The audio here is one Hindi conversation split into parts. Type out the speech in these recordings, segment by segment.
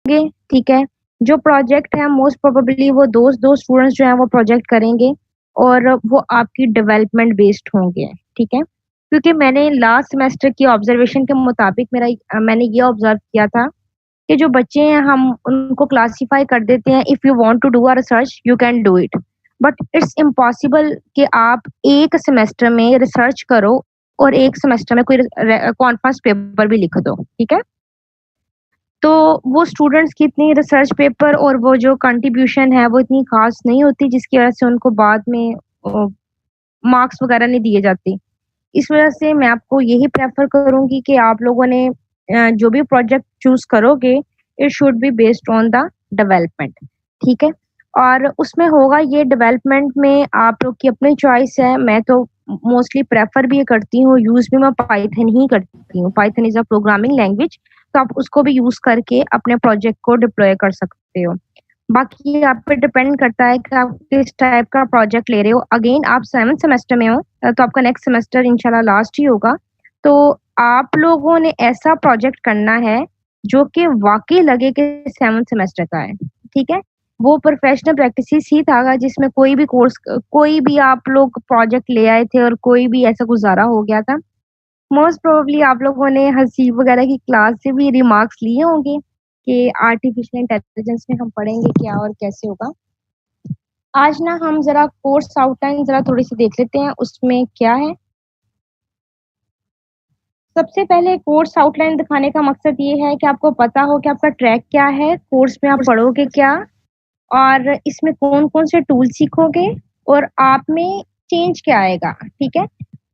होंगे, ठीक है। जो प्रोजेक्ट है मोस्ट प्रोबेबली वो दो स्टूडेंट्स जो हैं वो प्रोजेक्ट करेंगे और वो आपकी डेवलपमेंट बेस्ड होंगे, ठीक है। क्योंकि मैंने लास्ट सेमेस्टर की ऑब्जर्वेशन के मुताबिक मैंने ये ऑब्जर्व किया था कि जो बच्चे हैं हम उनको क्लासिफाई कर देते हैं, if you want to do a research you can do it, but it's impossible कि आप एक सेमेस्टर में रिसर्च करो और एक सेमेस्टर में कोई कॉन्फ्रेंस पेपर भी लिख दो, ठीक है। तो वो स्टूडेंट्स की इतनी रिसर्च पेपर और वो जो कंट्रीब्यूशन है वो इतनी खास नहीं होती, जिसकी वजह से उनको बाद में मार्क्स वगैरह नहीं दिए जाते। इस वजह से मैं आपको यही प्रेफर करूंगी कि आप लोगों ने जो भी प्रोजेक्ट चूज करोगे it should be based on the development, ठीक है। और उसमें होगा ये डेवलपमेंट में आप लोग की अपनी चॉइस है। मैं तो मोस्टली प्रेफर भी ये करती हूँ, यूज भी मैं पाइथन ही करती हूँ। Python is a programming language, तो आप उसको भी यूज करके अपने प्रोजेक्ट को डिप्लॉय कर सकते हो। बाकी आप पे डिपेंड करता है कि आप किस टाइप का प्रोजेक्ट ले रहे हो। अगेन आप 7th सेमेस्टर में हो, तो आपका नेक्स्ट सेमेस्टर इंशाल्लाह लास्ट ही होगा। तो आप लोगों ने ऐसा प्रोजेक्ट करना है जो कि वाकई लगे कि 7th सेमेस्टर का है, ठीक है। वो प्रोफेशनल प्रैक्टिस ही था जिसमें कोई भी आप लोग प्रोजेक्ट ले आए थे और कोई भी ऐसा गुजारा हो गया था। मोस्ट प्रोबेबली आप लोगों ने हसीब वगैरह की क्लास से भी रिमार्क्स लिए होंगे कि आर्टिफिशियल इंटेलिजेंस में हम पढ़ेंगे क्या और कैसे होगा। आज ना हम जरा कोर्स आउटलाइन जरा थोड़ी सी देख लेते हैं उसमें क्या है। सबसे पहले कोर्स आउटलाइन दिखाने का मकसद ये है कि आपको पता हो कि आपका ट्रैक क्या है, कोर्स में आप पढ़ोगे क्या और इसमें कौन कौन से टूल सीखोगे और आप में चेंज क्या आएगा, ठीक है।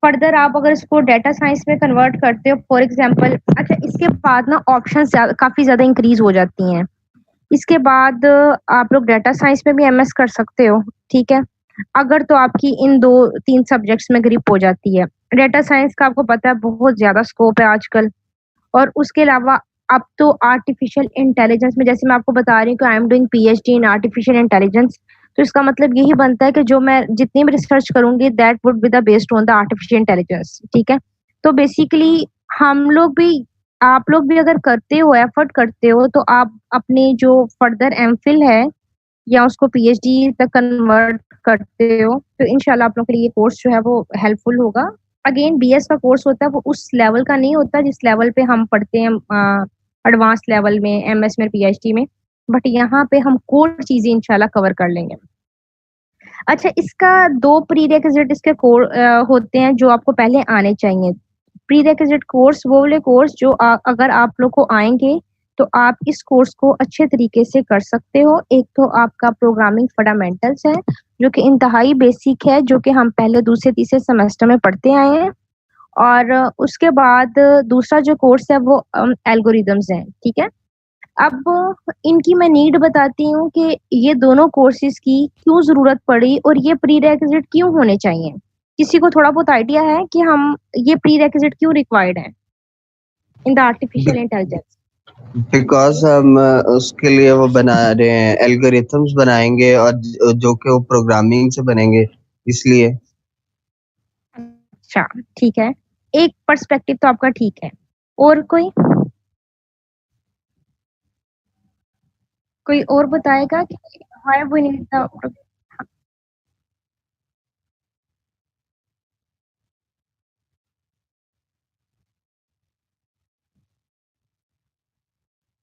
फर्दर आप अगर इसको डेटा साइंस में कन्वर्ट करते हो फॉर एग्जांपल, अच्छा इसके बाद ना ऑप्शंस काफी ज्यादा इंक्रीज हो जाती हैं। इसके बाद आप लोग डेटा साइंस में भी एमएस कर सकते हो, ठीक है। अगर तो आपकी इन 2-3 सब्जेक्ट्स में ग्रिप हो जाती है। डेटा साइंस का आपको पता है बहुत ज्यादा स्कोप है आजकल। और उसके अलावा अब तो आर्टिफिशियल इंटेलिजेंस में, जैसे मैं आपको बता रही हूँ कि I am doing PhD in artificial intelligence, तो इसका मतलब यही बनता है कि जो मैं जितनी भी रिसर्च करूंगी that would be the based on the artificial intelligence, ठीक है। तो बेसिकली हम लोग भी, आप लोग भी अगर करते हो, एफर्ट करते हो, तो आप अपनी जो फर्दर एमफिल है या उसको पीएचडी तक कन्वर्ट करते हो, तो इंशाल्लाह आप लोगों के लिए ये कोर्स जो है वो हेल्पफुल होगा। अगेन बीएस का कोर्स होता है वो उस लेवल का नहीं होता जिस लेवल पे हम पढ़ते हैं एडवांस लेवल में, एमएस में, पीएचडी में, बट यहाँ पे हम कोर चीजें इंशाल्लाह कवर कर लेंगे। अच्छा, इसका 2 प्रीरेक्विजिट इसके होते हैं जो आपको पहले आने चाहिए। प्रीरेक्विजिट कोर्स वो वाले कोर्स जो अगर आप लोग को आएंगे तो आप इस कोर्स को अच्छे तरीके से कर सकते हो। एक तो आपका प्रोग्रामिंग फंडामेंटल्स है जो कि इंतहाई बेसिक है, जो कि हम पहले दूसरे तीसरे सेमेस्टर में पढ़ते आए हैं। और उसके बाद दूसरा जो कोर्स है वो एल्गोरिदम्स है, ठीक है। अब इनकी मैं नीड बताती हूँ कि ये दोनों कोर्सेज की क्यों जरूरत पड़ी और ये प्री रेक्विजिट क्यों होने चाहिए। किसी को थोड़ा बहुत आइडिया है कि हम ये प्री रेक्विजिट क्यों रिक्वायर्ड है in the artificial intelligence? Because हम उसके लिए वो बना रहे हैं, एल्गोरिथम्स बनाएंगे और जो कि वो प्रोग्रामिंग से बनेंगे, इसलिए। अच्छा, ठीक है। एक पर्सपेक्टिव तो आपका ठीक है। और कोई और बताएगा कि व्हाई वी नीड द।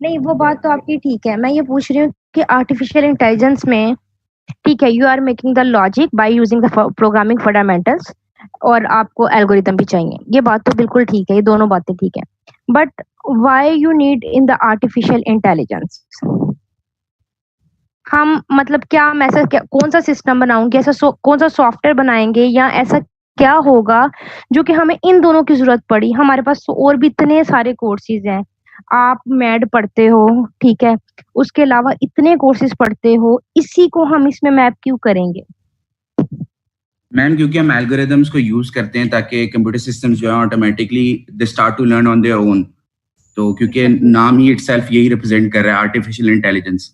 नहीं, वो बात तो आपकी ठीक है। मैं ये पूछ रही हूँ कि आर्टिफिशियल इंटेलिजेंस में, ठीक है, you are making the logic by using the programming fundamentals और आपको एल्गोरिदम भी चाहिए, ये बात तो बिल्कुल ठीक है, ये दोनों बातें ठीक है। But why you need in the artificial intelligence? हम मतलब क्या मैसेज, क्या कौन सा सिस्टम बनाऊंगे, कौन सा सॉफ्टवेयर बनाएंगे या ऐसा क्या होगा जो कि हमें इन दोनों की जरूरत पड़ी? हमारे पास तो और भी इतने सारे कोर्सेज हैं। आप मैड पढ़ते हो, ठीक है, उसके अलावा इतने कोर्सेज पढ़ते हो, इसी को हम इसमें मैप क्यों करेंगे? मैम क्योंकि हम एल्गोरिदम्स को यूज करते हैं ताकि कंप्यूटर सिस्टम्स जो है automatically they start to learn on their own. तो क्योंकि नाम ही इटसेल्फ यही रिप्रेजेंट कर रहा है आर्टिफिशियल इंटेलिजेंस,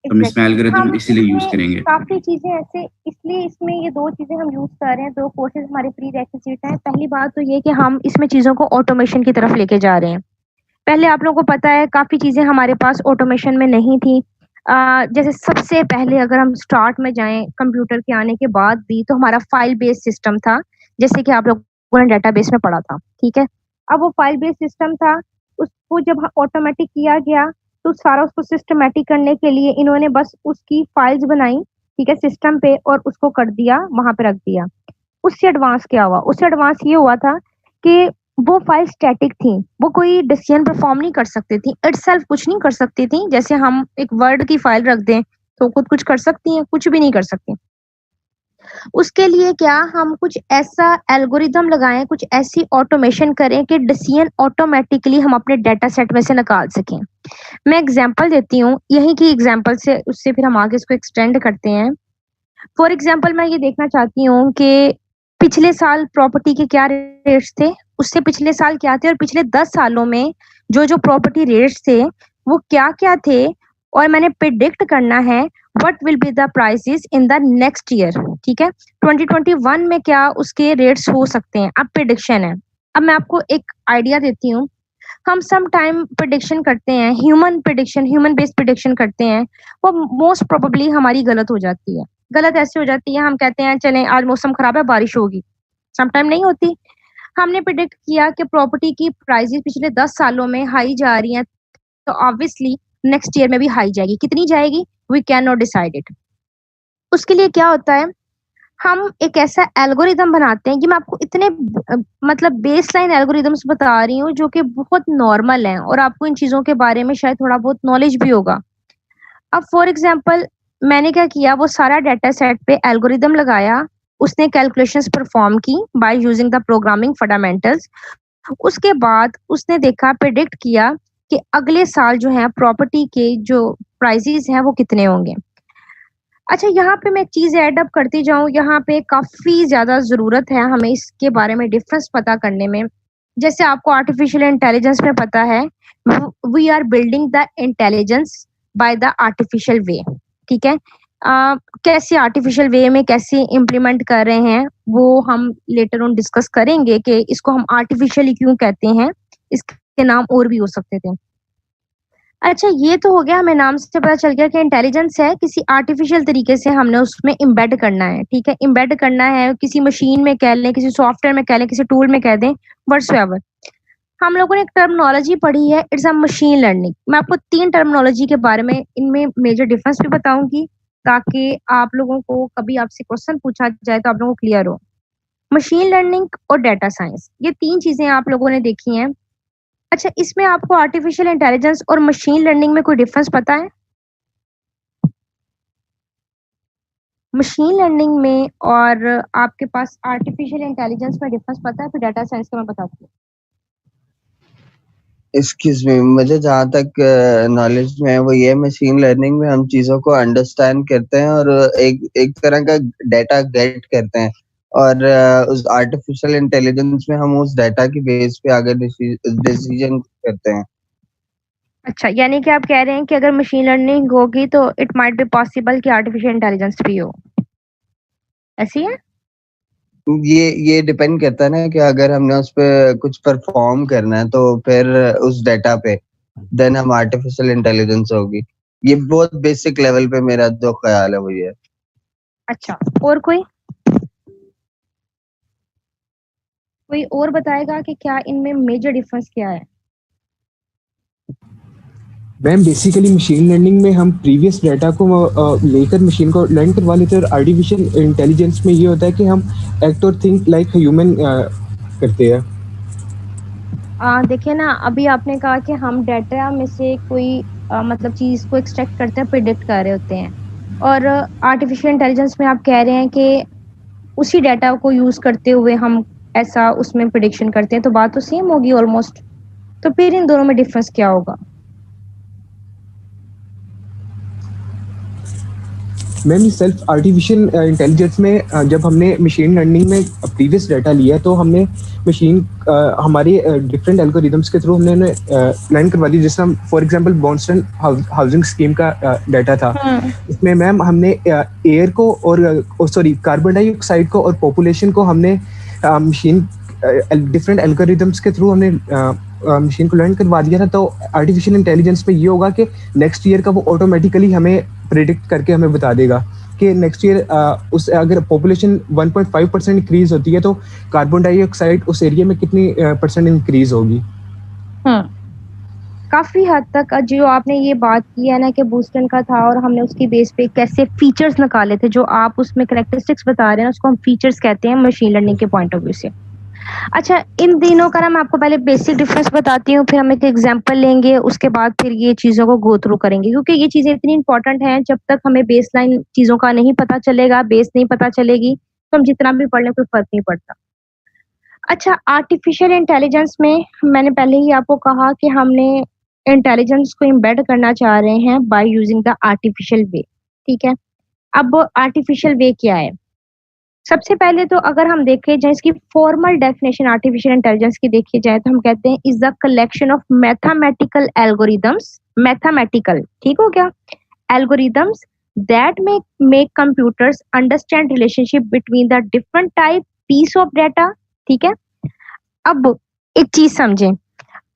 तो हम इसमें एल्गोरिदम इसीलिए यूज करेंगे। काफी चीजें ऐसे, इसलिए इसमें ये 2 चीजें हम यूज कर रहे हैं, 2 कोर्सेज हमारे प्री रेक्विजिट हैं। पहली बात तो ये कि हम इसमें चीजों को ऑटोमेशन की तरफ लेके जा रहे हैं, पहले आप लोगों को पता है काफ़ी चीज़ें हमारे पास ऑटोमेशन में नहीं थी। जैसे सबसे पहले अगर हम स्टार्ट में जाएँ कंप्यूटर के आने के बाद भी तो हमारा फाइल बेस्ड सिस्टम था, जैसे कि आप लोगों ने डेटाबेस में पढ़ा था, ठीक है? अब वो फाइल बेस्ड सिस्टम था, उसको जब ऑटोमेटिक किया गया, तो सारा उसको सिस्टमैटिक करने के लिए इन्होंने बस उसकी फाइल्स बनाई, ठीक है, सिस्टम पे और उसको कर दिया, वहाँ पे रख दिया। उससे एडवांस क्या हुआ? उससे एडवांस ये हुआ था कि वो फाइल स्टैटिक थी, वो कोई डिसीजन परफॉर्म नहीं कर सकती थी, इटसेल्फ कुछ नहीं कर सकती थी। जैसे हम एक वर्ड की फाइल रख दें, तो खुद कुछ कर सकती हैं? कुछ भी नहीं कर सकती। उसके लिए क्या हम कुछ ऐसा एल्गोरिदम लगाएँ, कुछ ऐसी ऑटोमेशन करें कि डिसीजन ऑटोमैटिकली हम अपने डेटा सेट में से निकाल सकें। मैं एग्ज़ाम्पल देती हूँ, यहीं की एग्ज़ाम्पल से उससे फिर हम आगे इसको एक्सटेंड करते हैं। फॉर एग्ज़ाम्पल मैं ये देखना चाहती हूँ कि पिछले साल प्रॉपर्टी के क्या रेट्स थे, उससे पिछले साल क्या थे और पिछले 10 सालों में जो-जो प्रॉपर्टी रेट्स थे, वो क्या-क्या थे और मैंने प्रिडिक्ट करना है what will be the prices in the next year, ठीक है? 2021 में क्या उसके रेट्स हो सकते हैं, अब प्रिडिक्शन है। अब मैं आपको एक आइडिया देती हूँ, हम सम टाइम प्रिडिक्शन करते हैं, ह्यूमन बेस्ड प्रिडिक्शन करते हैं, वो मोस्ट प्रोबेबली हमारी गलत हो जाती है। गलत ऐसे हो जाती है, हम कहते हैं चलें आज मौसम खराब है, बारिश होगी, सम टाइम नहीं होती। हमने प्रिडिक्ट किया कि प्रॉपर्टी की प्राइसेस पिछले 10 सालों में हाई जा रही हैं, तो ऑब्वियसली नेक्स्ट ईयर में भी हाई जाएगी। कितनी जाएगी? We can not decide it. उसके लिए क्या होता है, हम एक ऐसा एल्गोरिदम बनाते हैं कि मैं आपको इतने मतलब बेसलाइन एल्गोरिदम्स बता रही हूँ जो कि बहुत नॉर्मल हैं और आपको इन चीज़ों के बारे में शायद थोड़ा बहुत नॉलेज भी होगा। अब फॉर एग्ज़ाम्पल मैंने क्या किया, वो सारा डेटा सेट पे एल्गोरिदम लगाया, उसने कैलकुलेशंस परफॉर्म की bye using the programming fundamentals. उसके बाद उसने देखा, प्रिडिक्ट किया कि अगले साल जो है प्रॉपर्टी के जो प्राइसेस हैं वो कितने होंगे। अच्छा, यहाँ पे मैं एक चीज़ ऐड अप करती जाऊँ, यहाँ पे काफ़ी ज़्यादा ज़रूरत है हमें इसके बारे में डिफरेंस पता करने में। जैसे आपको आर्टिफ़िशियल इंटेलिजेंस में पता है, we are building the intelligence by the artificial way, ठीक है? कैसे आर्टिफ़िशियल वे में कैसे इम्प्लीमेंट कर रहे हैं, वो हम लेटर ऑन डिस्कस करेंगे कि इसको हम आर्टिफ़िशियल क्यों कहते हैं, इसके नाम और भी हो सकते थे। अच्छा, ये तो हो गया, हमें नाम से पता चल गया कि इंटेलिजेंस है, किसी आर्टिफ़िशियल तरीके से हमने उसमें एम्बेड करना है, ठीक है? एम्बेड करना है, किसी मशीन में कह लें, किसी सॉफ्टवेयर में कह लें, किसी टूल में कह दें, व्हाट्सएवर। हम लोगों ने एक टर्मिनोलॉजी पढ़ी है, इट्स अ मशीन लर्निंग। मैं आपको 3 टर्मिनोलॉजी के बारे में, इनमें मेजर डिफरेंस भी बताऊँगी, ताकि आप लोगों को कभी आपसे क्वेश्चन पूछा जाए तो आप लोगों को क्लियर हो। मशीन लर्निंग और डेटा साइंस, ये 3 चीज़ें आप लोगों ने देखी हैं। अच्छा, इसमें आपको आर्टिफ़िशियल इंटेलिजेंस और मशीन लर्निंग में कोई डिफरेंस पता है? मशीन लर्निंग में और आपके पास आर्टिफ़िशियल इंटेलिजेंस में डिफरेंस पता है? फिर डेटा साइंस का मैं बताती हूँ। एक्सक्यूज मी, मुझे जहाँ तक नॉलेज में है वो ये, मशीन लर्निंग में हम चीज़ों को अंडरस्टैंड करते हैं और एक एक तरह का डेटा गेट करते हैं, और उस आर्टिफिशियल इंटेलिजेंस में हम उस डेटा की बेस पे आगे डिसीजन करते हैं। अच्छा, यानी कि आप कह रहे हैं कि अगर मशीन लर्निंग होगी तो इट माइट बी पॉसिबल कि आर्टिफ़िशियल इंटेलिजेंस भी हो। ऐसे ही है? ये डिपेंड करता है ना कि अगर हमने उस पे कुछ परफॉर्म करना है तो फिर उस डेटा पे देन हम आर्टिफिशियल इंटेलिजेंस होगी। ये बहुत बेसिक लेवल पे मेरा जो ख्याल है वो ये है। अच्छा, और कोई? कोई और बताएगा कि क्या इनमें मेजर डिफरेंस क्या है? मैम बेसिकली मशीन लर्निंग में हम प्रीवियस डाटा को लेकर मशीन को लर्न करवा लेते हैं, और आर्टिफिशियल इंटेलिजेंस में ये होता है कि हम एक्ट और थिंक लाइक ह्यूमन करते हैं। देखिए ना, अभी आपने कहा कि हम डेटा में से कोई मतलब चीज़ को एक्सट्रैक्ट करते हैं, प्रिडिक्ट कर रहे होते हैं, और आर्टिफिशियल इंटेलिजेंस में आप कह रहे हैं कि उसी डेटा को यूज़ करते हुए हम ऐसा उसमें प्रिडिक्शन करते हैं, तो बात तो सेम होगी ऑलमोस्ट। तो फिर इन दोनों में डिफरेंस क्या होगा? मैम सेल्फ आर्टिफिशियल इंटेलिजेंस में जब हमने मशीन लर्निंग में प्रीवियस डाटा लिया तो हमने मशीन हमारे डिफरेंट एल्गोरिदम्स के थ्रू हमने लर्न करवा दी। जैसे हम फॉर एग्जांपल बॉन्स्टन हाउसिंग स्कीम का डाटा था, इसमें मैम हमने एयर को और सॉरी कार्बन डाइऑक्साइड को और पॉपुलेशन को हमने मशीन डिफरेंट एल्गोरिदम्स के थ्रू हमने मशीन को लर्न करवा दिया था, तो आर्टिफिशियल इंटेलिजेंस में ये होगा कि नेक्स्ट ईयर का वो ऑटोमेटिकली हमें प्रिडिक्ट करके हमें बता देगा कि नेक्स्ट ईयर उस अगर पॉपुलेशन 1.5% इंक्रीज होती है तो कार्बन डाइऑक्साइड उस एरिया में कितनी % इंक्रीज होगी। काफी हद तक जो आपने ये बात की है ना कि बूस्टन का था और हमने उसकी बेस पे कैसे फीचर्स निकाले थे, जो आप उसमें कैरेक्टरिस्टिक्स बता रहे हैं उसको हम फीचर्स कहते हैं मशीन लर्निंग के पॉइंट ऑफ व्यू से। अच्छा, इन दिनों का ना मैं आपको पहले बेसिक डिफरेंस बताती हूँ, फिर हम एक एग्जांपल लेंगे, उसके बाद फिर ये चीजों को गो थ्रू करेंगे, क्योंकि ये चीजें इतनी इंपॉर्टेंट हैं। जब तक हमें बेसलाइन चीजों का नहीं पता चलेगा, बेस नहीं पता चलेगी, तो हम जितना भी पढ़ लें कोई फर्क नहीं पड़ता। अच्छा, आर्टिफिशियल इंटेलिजेंस में मैंने पहले ही आपको कहा कि हमने इंटेलिजेंस को इम्बेड करना चाह रहे हैं बाय यूजिंग द आर्टिफिशियल वे। ठीक है, अब आर्टिफिशियल वे क्या है? सबसे पहले तो अगर हम देखें जाए इसकी फॉर्मल डेफिनेशन आर्टिफिशियल इंटेलिजेंस की देखी जाए तो हम कहते हैं is the collection of mathematical algorithms, mathematical, ठीक हो गया, algorithms that make computers understand relationship between the different type piece of data. ठीक है, अब एक चीज समझें,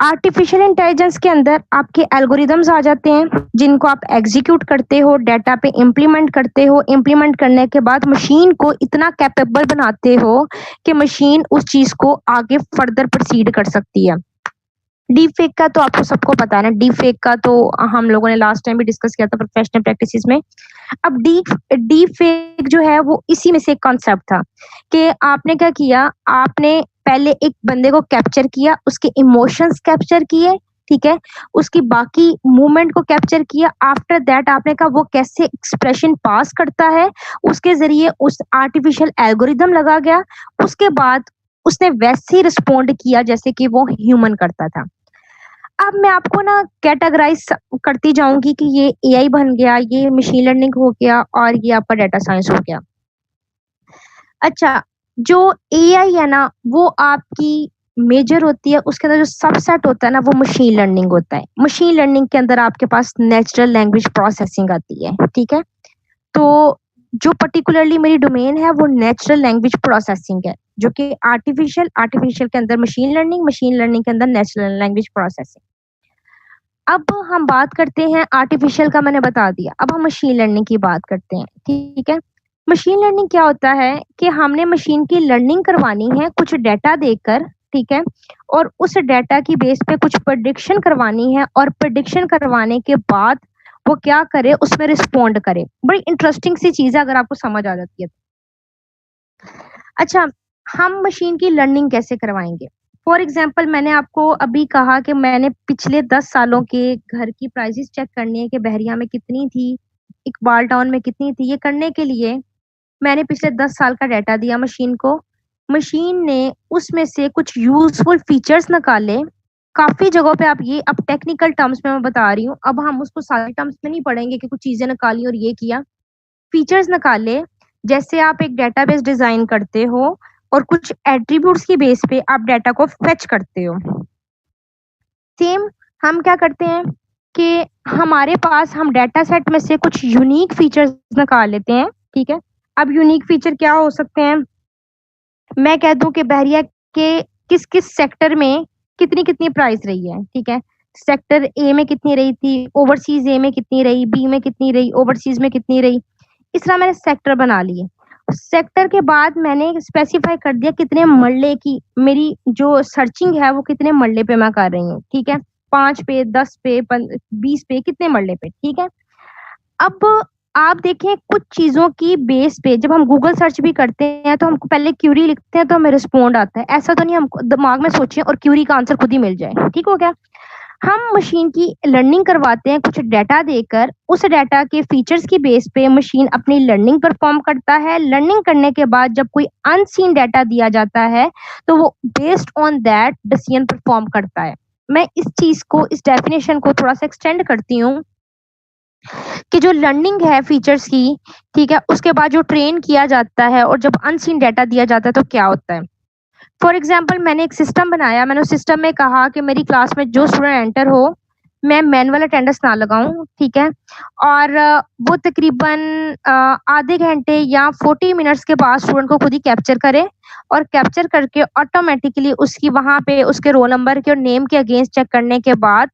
आर्टिफिशियल इंटेलिजेंस के अंदर आपके एल्गोरिदम्स आ जाते हैं जिनको आप एग्जीक्यूट करते हो, डेटा पे इम्प्लीमेंट करते हो, इम्प्लीमेंट करने के बाद मशीन को इतना कैपेबल बनाते हो कि मशीन उस चीज को आगे फर्दर प्रोसीड कर सकती है। डीप फेक का तो आपको सबको पता है ना, डीप फेक का तो हम लोगों ने लास्ट टाइम भी डिस्कस किया था प्रोफेशनल प्रैक्टिसेस में। अब डीप फेक जो है वो इसी में से एक कॉन्सेप्ट था कि आपने क्या किया, आपने पहले एक बंदे को कैप्चर किया, उसके इमोशंस कैप्चर किए, ठीक है, उसकी बाकी मूवमेंट को कैप्चर किया, आफ्टर दैट आपने कहा वो कैसे एक्सप्रेशन पास करता है, उसके जरिए उस आर्टिफिशियल एल्गोरिदम लगा गया, उसके बाद उसने वैसे ही रिस्पोंड किया जैसे कि वो ह्यूमन करता था। अब मैं आपको ना कैटेगराइज करती जाऊंगी कि ये एआई बन गया, ये मशीन लर्निंग हो गया और ये आपका डेटा साइंस हो गया। अच्छा, जो एआई है ना वो आपकी मेजर होती है, उसके अंदर जो सबसेट होता है ना वो मशीन लर्निंग होता है। मशीन लर्निंग के अंदर आपके पास नेचुरल लैंग्वेज प्रोसेसिंग आती है, ठीक है, तो जो पर्टिकुलरली मेरी डोमेन है वो नेचुरल लैंग्वेज प्रोसेसिंग है, जो कि आर्टिफिशियल के अंदर मशीन लर्निंग के अंदर नेचुरल लैंग्वेज प्रोसेसिंग। अब हम बात करते हैं आर्टिफिशियल का, मैंने बता दिया, अब हम मशीन लर्निंग की बात करते हैं। ठीक है, मशीन लर्निंग क्या होता है कि हमने मशीन की लर्निंग करवानी है कुछ डेटा देकर, ठीक है, और उस डेटा की बेस पे कुछ प्रेडिक्शन करवानी है, और प्रेडिक्शन करवाने के बाद वो क्या करे, उसमें रिस्पोंड करे। बड़ी इंटरेस्टिंग सी चीज है अगर आपको समझ आ जाती है। अच्छा, हम मशीन की लर्निंग कैसे करवाएंगे? फॉर एग्जाम्पल, मैंने आपको अभी कहा कि मैंने पिछले 10 सालों के घर की प्राइसेस चेक करनी है कि बहरिया में कितनी थी, इकबाल टाउन में कितनी थी। ये करने के लिए मैंने पिछले 10 साल का डाटा दिया मशीन को, मशीन ने उसमें से कुछ यूजफुल फीचर्स निकाले। काफी जगहों पे आप ये, अब टेक्निकल टर्म्स में मैं बता रही हूँ, अब हम उसको सारे टर्म्स में नहीं पढ़ेंगे कि कुछ चीजें निकाली और ये किया, फीचर्स निकाले। जैसे आप एक डेटाबेस डिजाइन करते हो और कुछ एट्रीब्यूट्स की बेस पे आप डाटा को फेच करते हो, सेम हम क्या करते हैं कि हमारे पास हम डाटा सेट में से कुछ यूनिक फीचर्स निकाल लेते हैं। ठीक है, अब यूनिक फीचर क्या हो सकते हैं? मैं कह दूं कि बहरिया के किस किस सेक्टर में कितनी कितनी प्राइस रही है, ठीक है, सेक्टर ए में कितनी रही थी, ओवरसीज ए में कितनी रही, बी में कितनी रही, ओवरसीज में कितनी रही, इस तरह मैंने सेक्टर बना लिए। सेक्टर के बाद मैंने स्पेसिफाई कर दिया कितने मरले की मेरी जो सर्चिंग है वो कितने मरले पे मैं कर रही हूँ, ठीक है, 5 पे, 10 पे, 20 पे, कितने मरले पे, ठीक है। अब आप देखें कुछ चीजों की बेस पे जब हम गूगल सर्च भी करते हैं तो हमको पहले क्यूरी लिखते हैं तो हमें रिस्पोंड आता है, ऐसा तो नहीं हम दिमाग में सोचें और क्यूरी का आंसर खुद ही मिल जाए, ठीक हो गया। हम मशीन की लर्निंग करवाते हैं कुछ डाटा देकर, उस डाटा के फीचर्स की बेस पे मशीन अपनी लर्निंग परफॉर्म करता है। लर्निंग करने के बाद जब कोई अनसीन डाटा दिया जाता है तो वो based on that decision perform करता है। मैं इस चीज को, इस डेफिनेशन को थोड़ा सा एक्सटेंड करती हूँ कि जो लर्निंग है फीचर्स की, ठीक है, उसके बाद जो ट्रेन किया जाता है और जब अनसीन डाटा दिया जाता है तो क्या होता है। फॉर एग्जाम्पल, मैंने एक सिस्टम बनाया, मैंने उस सिस्टम में कहा कि मेरी क्लास में जो स्टूडेंट एंटर हो मैं मैनुअल अटेंडेंस ना लगाऊं, ठीक है, और वो तकरीबन आधे घंटे या 40 मिनट्स के बाद स्टूडेंट को खुद ही कैप्चर करे और कैप्चर करके ऑटोमेटिकली उसकी वहां पे उसके रोल नंबर के और नेम के अगेंस्ट चेक करने के बाद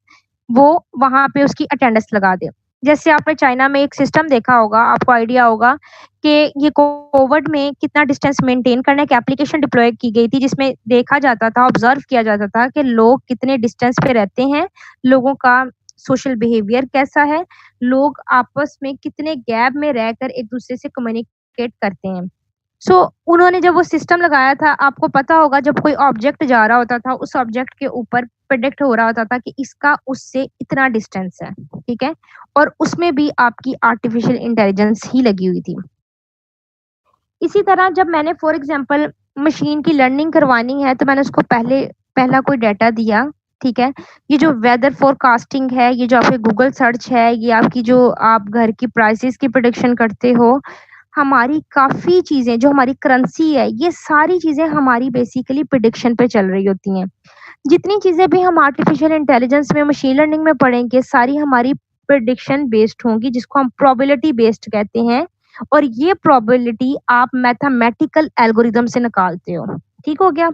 वो वहां पे उसकी अटेंडेंस लगा दे। जैसे आपने चाइना में एक सिस्टम देखा होगा, आपको आइडिया होगा कि ये कोविड में कितना डिस्टेंस मेंटेन करने की एप्लीकेशन डिप्लॉय की गई थी, जिसमें देखा जाता था, ऑब्जर्व किया जाता था कि लोग कितने डिस्टेंस पे रहते हैं, लोगों का सोशल बिहेवियर कैसा है, लोग आपस में कितने गैप में रहकर एक दूसरे से कम्युनिकेट करते हैं। सो उन्होंने जब वो सिस्टम लगाया था, आपको पता होगा जब कोई ऑब्जेक्ट जा रहा होता था, उस ऑब्जेक्ट के ऊपर प्रेडिक्ट हो रहा होता था कि इसका उससे इतना डिस्टेंस है, ठीक है, और उसमें भी आपकी आर्टिफिशियल इंटेलिजेंस ही लगी हुई थी। इसी तरह जब मैंने फॉर एग्जांपल मशीन की लर्निंग करवानी है, तो मैंने उसको पहला कोई डाटा दिया, ठीक है। ये जो वेदर फोरकास्टिंग है, ये जो आपके गूगल सर्च है, ये आपकी जो आप घर की प्राइसेस की प्रेडिक्शन करते हो, हमारी काफ़ी चीज़ें जो हमारी करेंसी है, ये सारी चीज़ें हमारी बेसिकली प्रेडिक्शन पे चल रही होती हैं। जितनी चीज़ें भी हम आर्टिफिशियल इंटेलिजेंस में, मशीन लर्निंग में पढ़ेंगे, सारी हमारी प्रेडिक्शन बेस्ड होंगी, जिसको हम प्रोबेबिलिटी बेस्ड कहते हैं, और ये प्रोबेबिलिटी आप मैथमेटिकल एल्गोरिदम से निकालते हो। ठीक हो गया?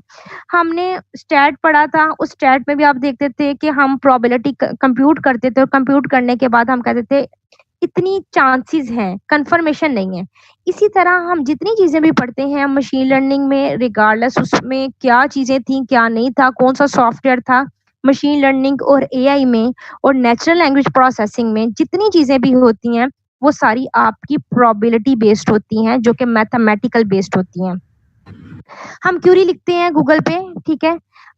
हमने स्टैट पढ़ा था, उस स्टैट में भी आप देखते थे कि हम प्रोबेबिलिटी कंप्यूट करते थे और कंप्यूट करने के बाद हम कहते थे इतनी चांसेस हैं, कंफर्मेशन नहीं है। इसी तरह हम जितनी चीज़ें भी पढ़ते हैं मशीन लर्निंग में, रिगार्डलेस उसमें क्या चीज़ें थी, क्या नहीं था, कौन-सा सॉफ्टवेयर था, मशीन लर्निंग और एआई में और नेचुरल लैंग्वेज प्रोसेसिंग में जितनी चीज़ें भी होती हैं, वो सारी आपकी प्रोबेबिलिटी बेस्ड होती हैं, जो कि मैथमेटिकल बेस्ड होती हैं। हम क्यूरी लिखते हैं गूगल पे, ठीक है।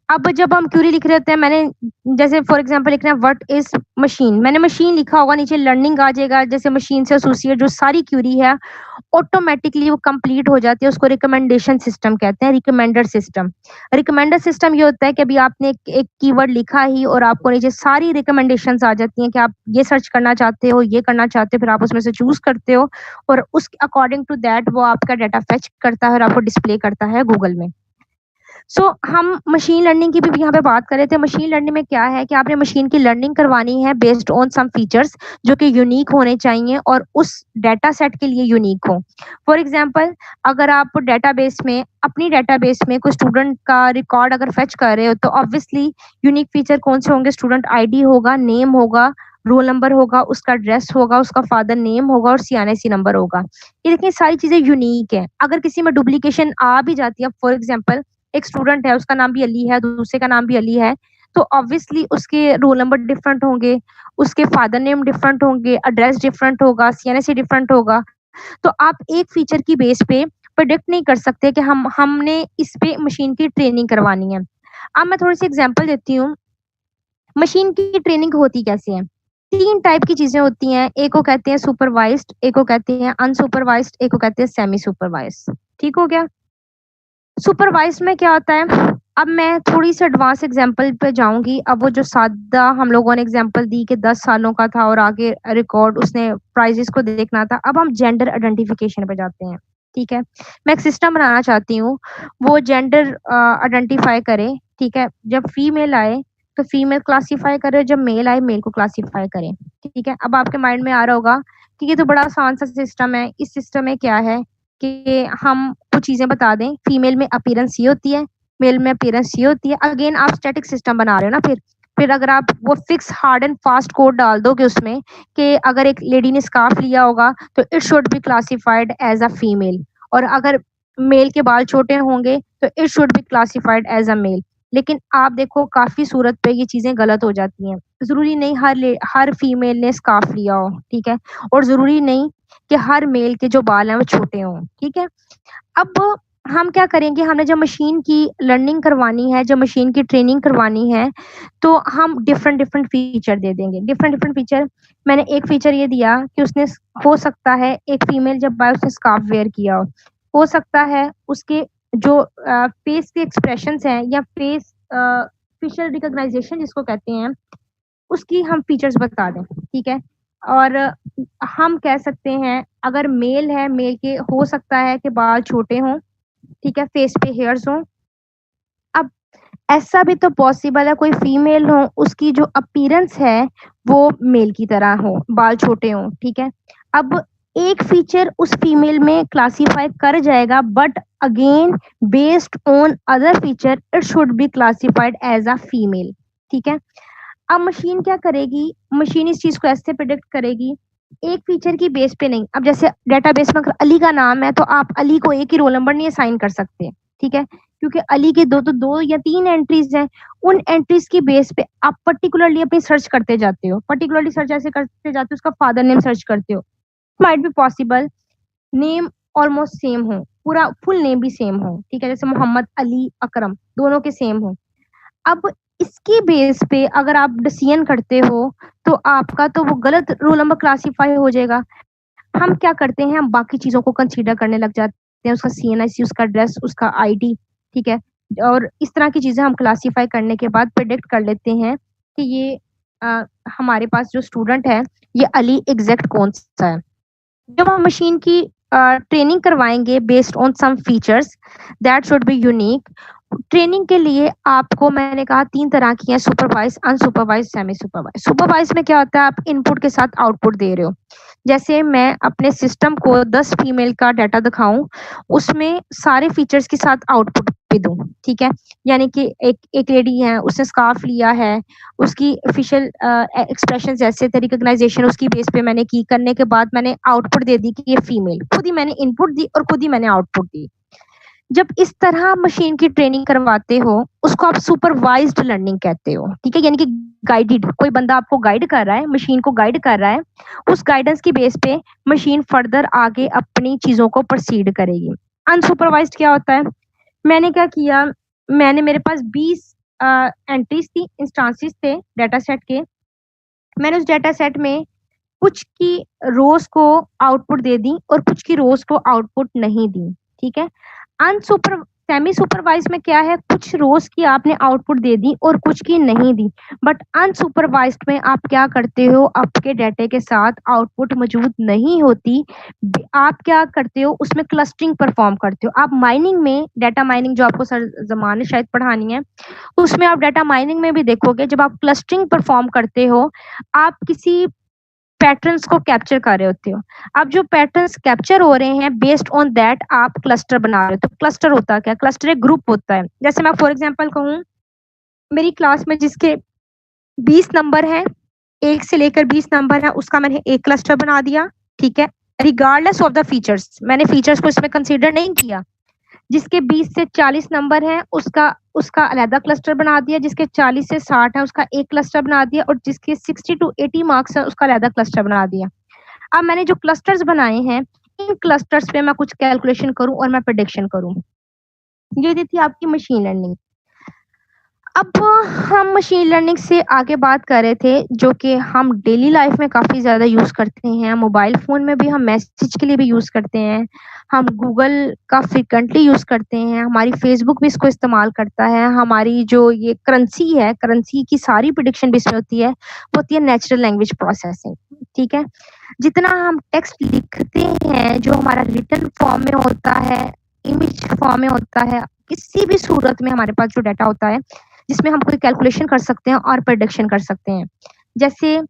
अब जब हम क्यूरी लिख रहे होते हैं, मैंने जैसे फॉर एग्जांपल लिखना है व्हाट इज मशीन, मैंने मशीन लिखा होगा, नीचे लर्निंग आ जाएगा, जैसे मशीन से एसोसिएट जो सारी क्यूरी है ऑटोमेटिकली वो कंप्लीट हो जाती है। उसको रिकमेंडेशन सिस्टम कहते हैं, रिकमेंडर सिस्टम। रिकमेंडर सिस्टम ये होता है कि अभी आपने एक कीवर्ड लिखा ही और आपको नीचे सारी रिकमेंडेशंस आ जाती हैं कि आप ये सर्च करना चाहते हो, ये करना चाहते हो, फिर आप उसमें से चूज करते हो और उस अकॉर्डिंग टू दैट वो आपका डाटा फेच करता है और आपको डिस्प्ले करता है गूगल में। हम मशीन लर्निंग की भी यहाँ पे बात कर रहे थे। मशीन लर्निंग में क्या है कि आपने मशीन की लर्निंग करवानी है बेस्ड ऑन सम फीचर्स जो कि यूनिक होने चाहिए और उस डाटा सेट के लिए यूनिक हो। फॉर एग्जांपल, अगर आप डेटाबेस में अपनी डेटाबेस में कोई स्टूडेंट का रिकॉर्ड अगर फेच कर रहे हो, तो ऑब्वियसली यूनिक फीचर कौन से होंगे? स्टूडेंट आईडी होगा, नेम होगा, रोल नंबर होगा, उसका एड्रेस होगा, उसका फादर नेम होगा और सीएनआईसी नंबर होगा। ये देखिए सारी चीजें यूनिक है। अगर किसी में डुप्लीकेशन आ भी जाती है, फॉर एग्जाम्पल एक स्टूडेंट है, उसका नाम भी अली है, दूसरे का नाम भी अली है, तो ऑब्वियसली उसके रोल नंबर डिफरेंट होंगे, उसके फादर नेम डिफरेंट होंगे, एड्रेस डिफरेंट होगा, सीएनआईसी डिफरेंट होगा। तो आप एक फीचर की बेस पे प्रेडिक्ट नहीं कर सकते कि हमने इस पे मशीन की ट्रेनिंग करवानी है। अब मैं थोड़ी सी एग्जांपल देती हूँ, मशीन की ट्रेनिंग होती कैसे है। 3 टाइप की चीजें होती हैं, एक को कहते हैं सुपरवाइज्ड, एक को कहते हैं अनसुपरवाइज्ड, एक को कहते हैं सेमी सुपरवाइज्ड। ठीक हो गया? सुपरवाइज्ड में क्या होता है? अब मैं थोड़ी सी एडवांस एग्जांपल पे जाऊंगी। अब वो जो सादा हम लोगों ने एग्जांपल दी कि 10 सालों का था और आगे रिकॉर्ड उसने प्राइजेस को देखना था, अब हम जेंडर आइडेंटिफिकेशन पे जाते हैं। ठीक है, मैं एक सिस्टम बनाना चाहती हूँ, वो जेंडर आइडेंटिफाई करे। ठीक है, जब फीमेल आए तो फीमेल क्लासीफाई करे, जब मेल आए मेल को क्लासीफाई करे। ठीक है, अब आपके माइंड में आ रहा होगा कि ये तो बड़ा आसान सा सिस्टम है। इस सिस्टम में क्या है कि हम कुछ चीजें बता दें, फीमेल में अपीयरेंस ये होती है, मेल में अपीयरेंस ये होती है। अगेन आप स्टैटिक सिस्टम बना रहे हो ना, फिर अगर आप वो fix hard and fast code डाल दोगे उसमें कि अगर एक लेडी ने स्कार्फ लिया होगा तो it should be classified as a female, और अगर मेल के बाल छोटे होंगे तो it should be classified as a male. लेकिन आप देखो काफी सूरत पे ये चीजें गलत हो जाती हैं। जरूरी नहीं हर फीमेल ने स्कार्फ लिया हो, ठीक है, और जरूरी नहीं कि हर मेल के जो बाल हैं वो छोटे हों। ठीक है, अब हम क्या करेंगे, हमने जब मशीन की लर्निंग करवानी है, जब मशीन की ट्रेनिंग करवानी है, तो हम डिफरेंट डिफरेंट फीचर दे देंगे। डिफरेंट डिफरेंट फीचर, मैंने एक फीचर ये दिया कि उसने, हो सकता है एक फीमेल जब आए उसने स्कार्फ वेयर किया हो सकता है उसके जो फेस के एक्सप्रेशंस हैं या फेशियल रिकॉग्नाइजेशन जिसको कहते हैं, उसकी हम फीचर्स बता दें। ठीक है, और हम कह सकते हैं अगर मेल है, मेल के हो सकता है कि बाल छोटे हों, ठीक है, फेस पे हेयर्स हों। अब ऐसा भी तो पॉसिबल है कोई फीमेल हो, उसकी जो अपीयरेंस है वो मेल की तरह हो, बाल छोटे हो, ठीक है। अब एक फीचर उस फीमेल में क्लासीफाई कर जाएगा, but again based on other feature it should be classified as a female, ठीक है। अब मशीन क्या करेगी, मशीन इस चीज को ऐसे प्रिडिक्ट करेगी, एक फीचर की बेस पे नहीं। अब जैसे डेटाबेस में अगर अली का नाम है तो आप अली को एक ही रोल नंबर नहीं असाइन कर सकते, ठीक है, क्योंकि अली के दो या तीन एंट्रीज हैं। उन एंट्रीज की बेस पे आप पर्टिकुलरली अपनी सर्च करते जाते हो, पर्टिकुलरली सर्च ऐसे करते जाते हो, उसका फादर नेम सर्च करते हो। Might be possible name almost same हो, पूरा फुल नेम भी सेम हो, ठीक है, जैसे मोहम्मद, अली, अकरम दोनों के सेम हो। अब इसकी बेस पे अगर आप डिसीजन करते हो तो आपका तो वो गलत रोल नंबर क्लासीफाई हो जाएगा। हम क्या करते हैं, हम बाकी चीजों को कंसीडर करने लग जाते हैं, उसका सीएनआईसी, उसका एड्रेस, उसका आईडी, ठीक है, और इस तरह की चीजें हम क्लासीफाई करने के बाद प्रिडिक्ट कर लेते हैं कि ये हमारे पास जो स्टूडेंट है ये अली एग्जैक्ट कौन सा है। जब हम मशीन की ट्रेनिंग करवाएंगे based on some features that should be unique, training के लिए आपको मैंने कहा तीन तरह की है, supervise, unsupervise, semi supervise. Supervise में क्या होता है, आप इनपुट के साथ आउटपुट दे रहे हो। जैसे मैं अपने सिस्टम को 10 फीमेल का डाटा दिखाऊं, उसमें सारे फीचर्स के साथ आउटपुट भी दूं, ठीक है। यानी कि एक लेडी है, उसने स्कार्फ लिया है, उसकी ऑफिशियल एक्सप्रेशन जैसे रिकॉग्नाइजेशन उसकी बेस पे मैंने की, करने के बाद मैंने आउटपुट दे दी कि ये फीमेल, खुद ही मैंने इनपुट दी और खुद ही मैंने आउटपुट दी। जब इस तरह मशीन की ट्रेनिंग करवाते हो उसको आप सुपरवाइज्ड लर्निंग कहते हो, ठीक है, यानी कि गाइडेड, कोई बंदा आपको गाइड कर रहा है, मशीन को गाइड कर रहा है, उस गाइडेंस की बेस पे मशीन फर्दर आगे अपनी चीजों को प्रोसीड करेगी। अनसुपरवाइज्ड क्या होता है, मैंने क्या किया, मैंने मेरे पास 20 एंट्रीज थी, इंस्टांसेस थे डाटा सेट के, मैंने उस डाटा सेट में कुछ की रोज को आउटपुट दे दी और कुछ की रोज को आउटपुट नहीं दी, ठीक है। अनसुपर सेमी सुपरवाइज में क्या है, कुछ रोज की आपने आउटपुट दे दी और कुछ की नहीं दी, बट अनसुपरवाइज्ड में आप क्या करते हो, आपके डाटे के साथ आउटपुट मौजूद नहीं होती, आप क्या करते हो, उसमें क्लस्टरिंग परफॉर्म करते हो। आप माइनिंग में, डाटा माइनिंग जो आपको सर जमान ने शायद पढ़ानी है, उसमें आप डाटा माइनिंग में भी देखोगे, जब आप क्लस्टरिंग परफॉर्म करते हो आप किसी पैटर्न्स को कैप्चर कर रहे होते हो। अब जो पैटर्न्स कैप्चर हो रहे हैं बेस्ड ऑन दैट आप क्लस्टर बना रहे हो। तो क्लस्टर होता क्या, क्लस्टर एक ग्रुप होता है। जैसे मैं फॉर एग्जांपल कहूँ, मेरी क्लास में जिसके 20 नंबर है, 1 से लेकर 20 नंबर है, उसका मैंने एक क्लस्टर बना दिया, ठीक है, रिगार्डलेस ऑफ द फीचर्स, मैंने फीचर्स को इसमें कंसीडर नहीं किया। जिसके 20 से 40 नंबर है उसका अलहदा क्लस्टर बना दिया, जिसके 40 से 60 है उसका एक क्लस्टर बना दिया, और जिसके 60 to 80 मार्क्स है उसका अलहदा क्लस्टर बना दिया। अब मैंने जो क्लस्टर्स बनाए हैं, इन क्लस्टर्स पे मैं कुछ कैलकुलेशन करूं और मैं प्रेडिक्शन करूं। ये थी आपकी मशीन लर्निंग। अब हम मशीन लर्निंग से आगे बात कर रहे थे, जो कि हम डेली लाइफ में काफ़ी ज़्यादा यूज़ करते हैं, मोबाइल फ़ोन में भी हम मैसेज के लिए भी यूज़ करते हैं, हम गूगल का फ्रिक्वेंटली यूज़ करते हैं, हमारी फेसबुक भी इसको इस्तेमाल करता है, हमारी जो ये करेंसी है, करेंसी की सारी प्रेडिक्शन भी इसमें होती है, वो होती है नेचुरल लैंग्वेज प्रोसेसिंग, ठीक है। जितना हम टेक्स्ट लिखते हैं, जो हमारा रिटन फॉर्म में होता है, इमेज फॉर्म में होता है, किसी भी सूरत में हमारे पास जो डाटा होता है जिसमें हम कोई कैलकुलेशन कर सकते हैं और प्रेडिक्शन कर सकते हैं। जैसे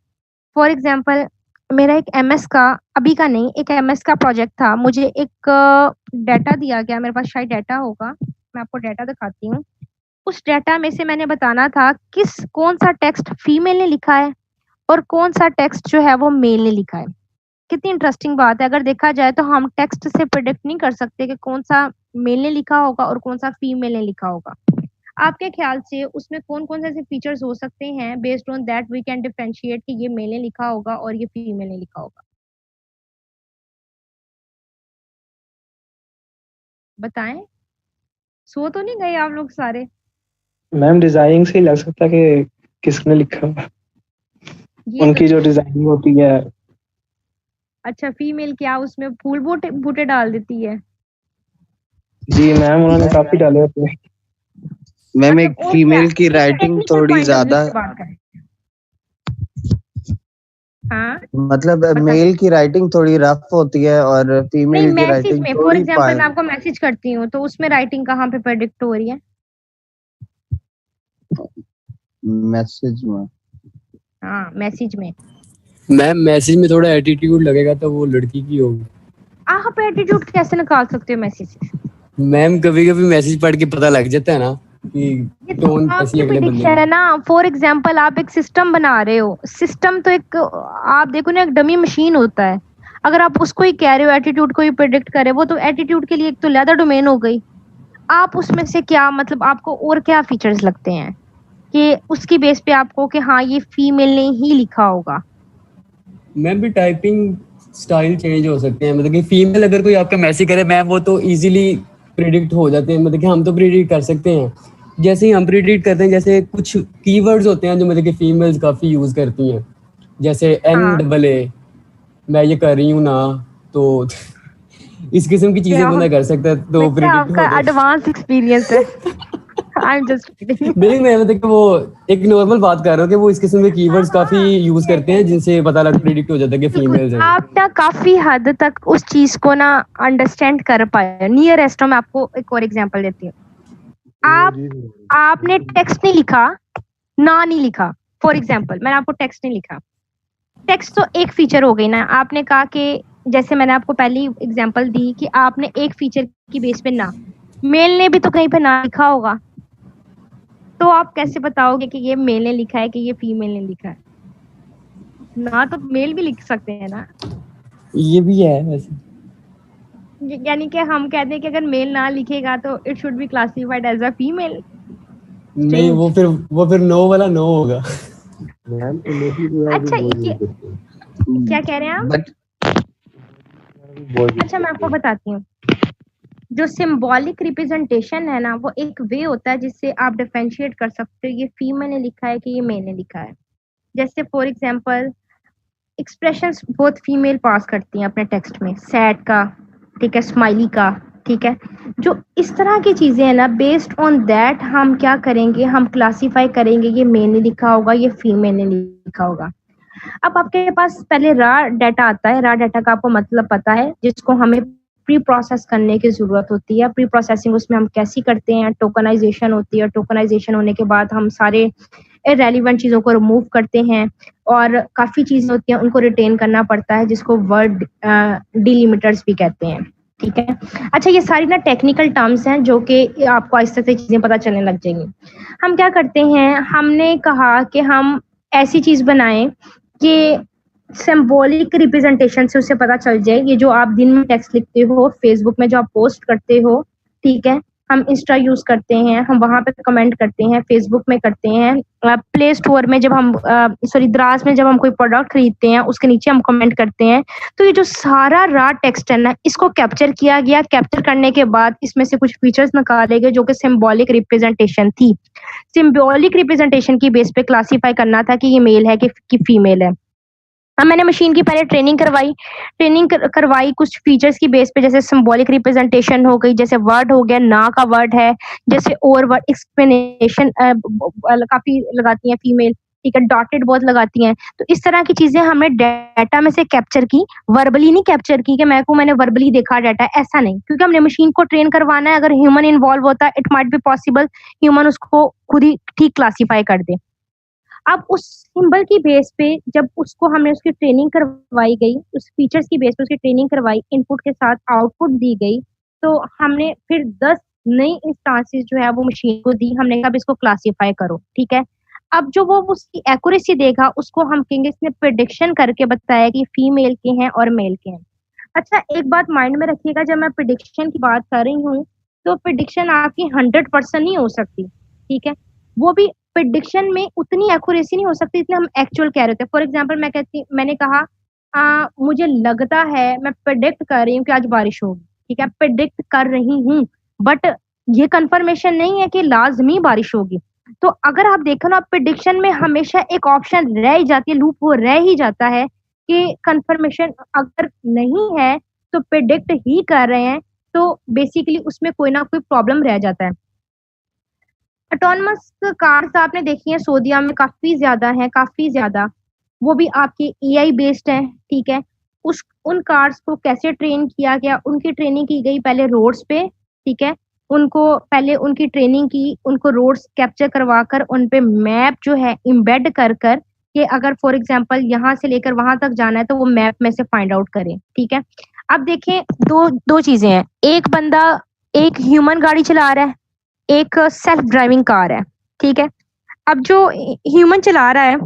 फॉर एग्जांपल मेरा एक एमएस का, अभी का नहीं, एक एमएस का प्रोजेक्ट था, मुझे एक डाटा दिया गया, मेरे पास शायद डाटा होगा, मैं आपको डाटा दिखाती हूँ। उस डाटा में से मैंने बताना था कौन सा टेक्स्ट फीमेल ने लिखा है और कौन सा टेक्स्ट जो है वो मेल ने लिखा है। कितनी इंटरेस्टिंग बात है, अगर देखा जाए तो हम टेक्स्ट से प्रिडिक्ट नहीं कर सकते कि कौन सा मेल ने लिखा होगा और कौन सा फीमेल ने लिखा होगा। आपके ख्याल से उसमें कौन कौन से ऐसे फीचर्स हो सकते हैं based on that we can differentiate कि ये मेल ने लिखा होगा और ये फीमेल ने लिखा होगा? बताएं, सो तो नहीं गए आप लोग सारे? मैम डिजाइनिंग से ही लग सकता है कि किसने लिखा होगा, उनकी जो डिजाइनिंग होती है। अच्छा, फीमेल क्या उसमें फूल बूटे डाल देती है? जी मैम, उन्होंने काफी डाले होते हैं। मैम एक फीमेल की राइटिंग थोड़ी ज्यादा, हाँ मतलब मेल की राइटिंग थोड़ी रफ होती है और फीमेल की राइटिंग में, फॉर एग्जांपल मैं आपको मैसेज करती हूँ तो उसमें राइटिंग कहाँ पे प्रेडिक्ट हो रही है? मैसेज में। हाँ मैसेज में। मैम मैसेज में थोड़ा एटीट्यूड लगेगा तो वो लड़की की होगी। आप एटीट्यूड कैसे निकाल सकते हो मैसेज से? मैम कभी कभी मैसेज पढ़ के पता लग जाता है ना कि ये तो टोन कैसी आपकी अगले बंदे प्रेडिक्शन है की। ना। फॉर एग्जांपल आप एक सिस्टम बना रहे हो, सिस्टम तो एक, आप देखो ना, एक डमी मशीन होता है। अगर आप उसको ही कह रहे हो एटीट्यूड को ही प्रेडिक्ट करे, वो तो एटीट्यूड के लिए एक तो लेदर डोमेन हो गई। आप उसमें से क्या मतलब आपको और क्या फीचर्स लगते हैं कि उसकी बेस पे आपको कि हाँ ये फीमेल ने ही लिखा होगा? मैम भी टाइपिंग स्टाइल चेंज हो सकते हैं, मतलब कि फीमेल अगर कोई आपका मैसेज करे मैम वो तो इजीली प्रिडिक्ट हो जाते हैं, मतलब कि हम तो प्रिडिक्ट कर सकते हैं। जैसे ही हम प्रिडिक्ट करते हैं, जैसे कुछ कीवर्ड्स होते हैं जो मतलब कि फीमेल्स काफ़ी यूज़ करती हैं, जैसे हाँ। NAA, मैं ये कर रही हूँ ना, तो इस किस्म की चीज़ें बंदा कर सकता है तो वैसे प्रिडिक्ट आपका हो जाए। एडवांस एक्सपीरियंस है। I am just kidding. नहीं मैं मतलब कि वो एक नॉर्मल बात कर रहा हूँ कि वो इस किस्म के कीवर्ड्स काफ़ी यूज़ करते हैं जिनसे पता लग प्रिडिक्ट हो जाता है कि बिल्कुल, फीमेल्स हैं। आप ना काफी हद तक उस चीज को ना अंडरस्टैंड कर पाए। नियरेस्ट मैं आपको एक और एग्जांपल देती हूँ। आपने टेक्स्ट नहीं लिखा, ना नहीं लिखा। फॉर एग्जांपल मैंने आपको टेक्स्ट नहीं लिखा। टेक्स्ट तो एक फीचर हो गई ना। आपने कहा कि जैसे मैंने आपको पहली एग्जांपल दी कि आपने एक फीचर की बेस पे ना, मेल ने भी तो कहीं पे ना लिखा होगा, तो आप कैसे बताओगे कि ये मेल ने लिखा है कि ये फीमेल ने लिखा है? ना तो मेल भी लिख सकते हैं ना। ये भी है वैसे। यानी कि हम कहते हैं कि अगर मेल ना लिखेगा तो it should be classified as a female. नहीं वो फिर नो वाला नो होगा। अच्छा ये क्या कह रहे हैं आप? बट अच्छा मैं आपको बताती हूँ, जो सिंबॉलिक रिप्रेजेंटेशन है ना, वो एक वे होता है जिससे आप डिफरेंशिएट कर सकते हो ये फीमेल ने लिखा है कि ये मेल ने लिखा है। जैसे फॉर एग्जांपल एक्सप्रेशंस बहुत फीमेल पास करती हैं अपने टेक्स्ट में, सैड का, ठीक है, स्माइली का, ठीक है। जो इस तरह की चीजें हैं ना, बेस्ड ऑन दैट हम क्या करेंगे, हम क्लासीफाई करेंगे ये मेल ने लिखा होगा, ये फीमेल ने लिखा होगा। अब आपके पास पहले रा डाटा आता है। रा डाटा का आपको मतलब पता है, जिसको हमें प्री प्रोसेस करने की जरूरत होती है। प्री प्रोसेसिंग उसमें हम कैसी करते हैं, टोकनाइजेशन होती है। टोकनाइजेशन होने के बाद हम सारे इररेलेवेंट चीजों को रिमूव करते हैं, और काफी चीजें होती हैं उनको रिटेन करना पड़ता है, जिसको वर्ड डिलिमिटर्स भी कहते हैं, ठीक है। अच्छा ये सारी ना टेक्निकल टर्म्स हैं जो कि आपको आहिस्ते से चीजें पता चलने लग जाएंगी। हम क्या करते हैं, हमने कहा कि हम ऐसी चीज बनाएं कि सिंबॉलिक रिप्रेजेंटेशन से उसे पता चल जाए। ये जो आप दिन में टेक्स्ट लिखते हो, फेसबुक में जो आप पोस्ट करते हो, ठीक है, हम इंस्टा यूज करते हैं, हम वहां पे कमेंट करते हैं, फेसबुक में करते हैं, प्ले स्टोर में जब हम द्रास में जब हम कोई प्रोडक्ट खरीदते हैं उसके नीचे हम कमेंट करते हैं। तो ये जो सारा रा टेक्स्ट है ना, इसको कैप्चर किया गया। कैप्चर करने के बाद इसमें से कुछ फीचर्स निकाले गए जो कि सिंबॉलिक रिप्रेजेंटेशन थी। सिंबॉलिक रिप्रेजेंटेशन की बेस पे क्लासीफाई करना था कि ये मेल है कि फीमेल है। अब मैंने मशीन की पहले ट्रेनिंग करवाई कुछ फीचर्स की बेस पे, जैसे सिंबॉलिक रिप्रेजेंटेशन हो गई, जैसे वर्ड हो गया, ना का वर्ड है, जैसे और वर्ड एक्सप्लेनेशन काफी लगाती हैं फीमेल, ठीक है, डॉटेड बहुत लगाती हैं। तो इस तरह की चीजें हमने डाटा में से कैप्चर की, वर्बली नहीं कैप्चर की कि मैंने वर्बली देखा डाटा, ऐसा नहीं, क्योंकि हमने मशीन को ट्रेन करवाना है। अगर ह्यूमन इन्वॉल्व होता है, it might be possible human उसको खुद ही ठीक क्लासीफाई कर दे। अब उस सिंबल की बेस पे जब उसको हमने उसकी ट्रेनिंग करवाई गई, उस फीचर्स की बेस पे उसकी ट्रेनिंग करवाई, इनपुट के साथ आउटपुट दी गई, तो हमने फिर 10 नई इंस्टांसेस जो है वो मशीन को दी। हमने कहा अब इसको क्लासीफाई करो, ठीक है। अब जो वो उसकी एक्यूरेसी देगा उसको हम कहेंगे इसने प्रिडिक्शन करके बताया कि फीमेल के हैं और मेल के हैं। अच्छा एक बात माइंड में रखिएगा, जब मैं प्रिडिक्शन की बात कर रही हूँ तो प्रिडिक्शन आपकी 100% नहीं हो सकती, ठीक है। वो भी प्रिडिक्शन में उतनी एक्यूरेसी नहीं हो सकती जितनी हम एक्चुअल कह रहे थे। फॉर एग्जांपल मैंने कहा मुझे लगता है, मैं प्रिडिक्ट कर रही हूँ कि आज बारिश होगी, ठीक है, प्रिडिक्ट कर रही हूँ, बट ये कंफर्मेशन नहीं है कि लाजमी बारिश होगी। तो अगर आप देखो ना, प्रिडिक्शन में हमेशा एक ऑप्शन रह ही जाती है, लूप वो रह ही जाता है कि कंफर्मेशन अगर नहीं है तो प्रिडिक्ट ही कर रहे हैं, तो बेसिकली उसमें कोई ना कोई प्रॉब्लम रह जाता है। ऑटोनमस कार्स आपने देखी है सऊदीया में काफी ज्यादा है, काफी ज्यादा। वो भी आपके एआई बेस्ड है, ठीक है। उन कार्स को कैसे ट्रेन किया गया, उनकी ट्रेनिंग की गई पहले रोड्स पे, ठीक है, उनको पहले उनकी ट्रेनिंग की, उनको रोड्स कैप्चर करवाकर उन पे मैप जो है एम्बेड कर कर कि अगर फॉर एग्जांपल यहाँ से लेकर वहां तक जाना है तो वो मैप में से फाइंड आउट करें। ठीक है, अब देखें दो चीजें हैं, एक बंदा एक ह्यूमन गाड़ी चला रहा है, एक सेल्फ ड्राइविंग कार है। ठीक है, अब जो ह्यूमन चला रहा है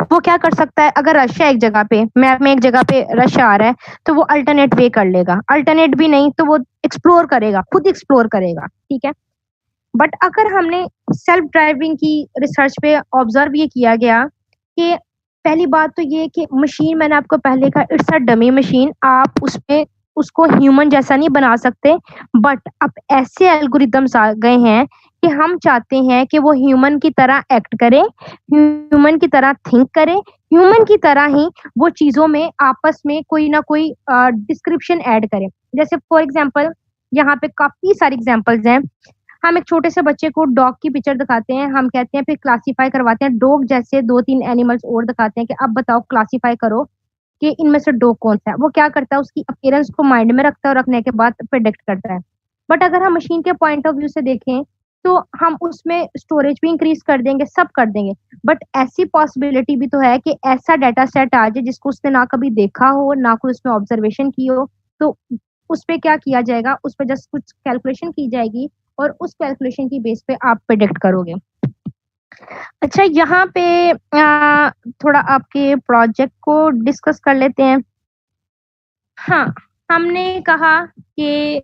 वो क्या कर सकता है, अगर रश है एक जगह पे, मैप में एक जगह पे रश आ रहा है तो वो अल्टरनेट वे कर लेगा, अल्टरनेट भी नहीं तो वो एक्सप्लोर करेगा, खुद एक्सप्लोर करेगा। ठीक है, बट अगर हमने सेल्फ ड्राइविंग की रिसर्च पे ऑब्जर्व ये किया गया कि पहली बात तो ये कि मशीन, मैंने आपको पहले कहा इट्स अ डमी मशीन, आप उसमें उसको ह्यूमन जैसा नहीं बना सकते, बट अब ऐसे एल्गोरिदम्स आ गए हैं कि हम चाहते हैं कि वो ह्यूमन की तरह एक्ट करे, ह्यूमन की तरह थिंक करे, ह्यूमन की तरह ही वो चीजों में आपस में कोई ना कोई डिस्क्रिप्शन ऐड करे। जैसे फॉर एग्जांपल यहाँ पे काफी सारी एग्जांपल्स हैं, हम एक छोटे से बच्चे को डॉग की पिक्चर दिखाते हैं, हम कहते हैं फिर क्लासिफाई करवाते हैं, डॉग जैसे 2-3 एनिमल्स और दिखाते हैं कि अब बताओ क्लासिफाई करो कि इनमें से डॉग कौन सा है। वो क्या करता है, उसकी अपीयरेंस को माइंड में रखता है और रखने के बाद प्रेडिक्ट करता है। बट अगर हम मशीन के पॉइंट ऑफ व्यू से देखें तो हम उसमें स्टोरेज भी इंक्रीज कर देंगे, सब कर देंगे, बट ऐसी पॉसिबिलिटी भी तो है कि ऐसा डाटा सेट आ जाए जिसको उसने ना कभी देखा हो, ना कोई उसमें ऑब्जर्वेशन की हो, तो उस पे क्या किया जाएगा, उस पे जस्ट कुछ कैलकुलेशन की जाएगी और उस कैलकुलेशन की बेस पे आप प्रेडिक्ट करोगे। अच्छा, यहाँ पे थोड़ा आपके प्रोजेक्ट को डिस्कस कर लेते हैं। हाँ, हमने कहा कि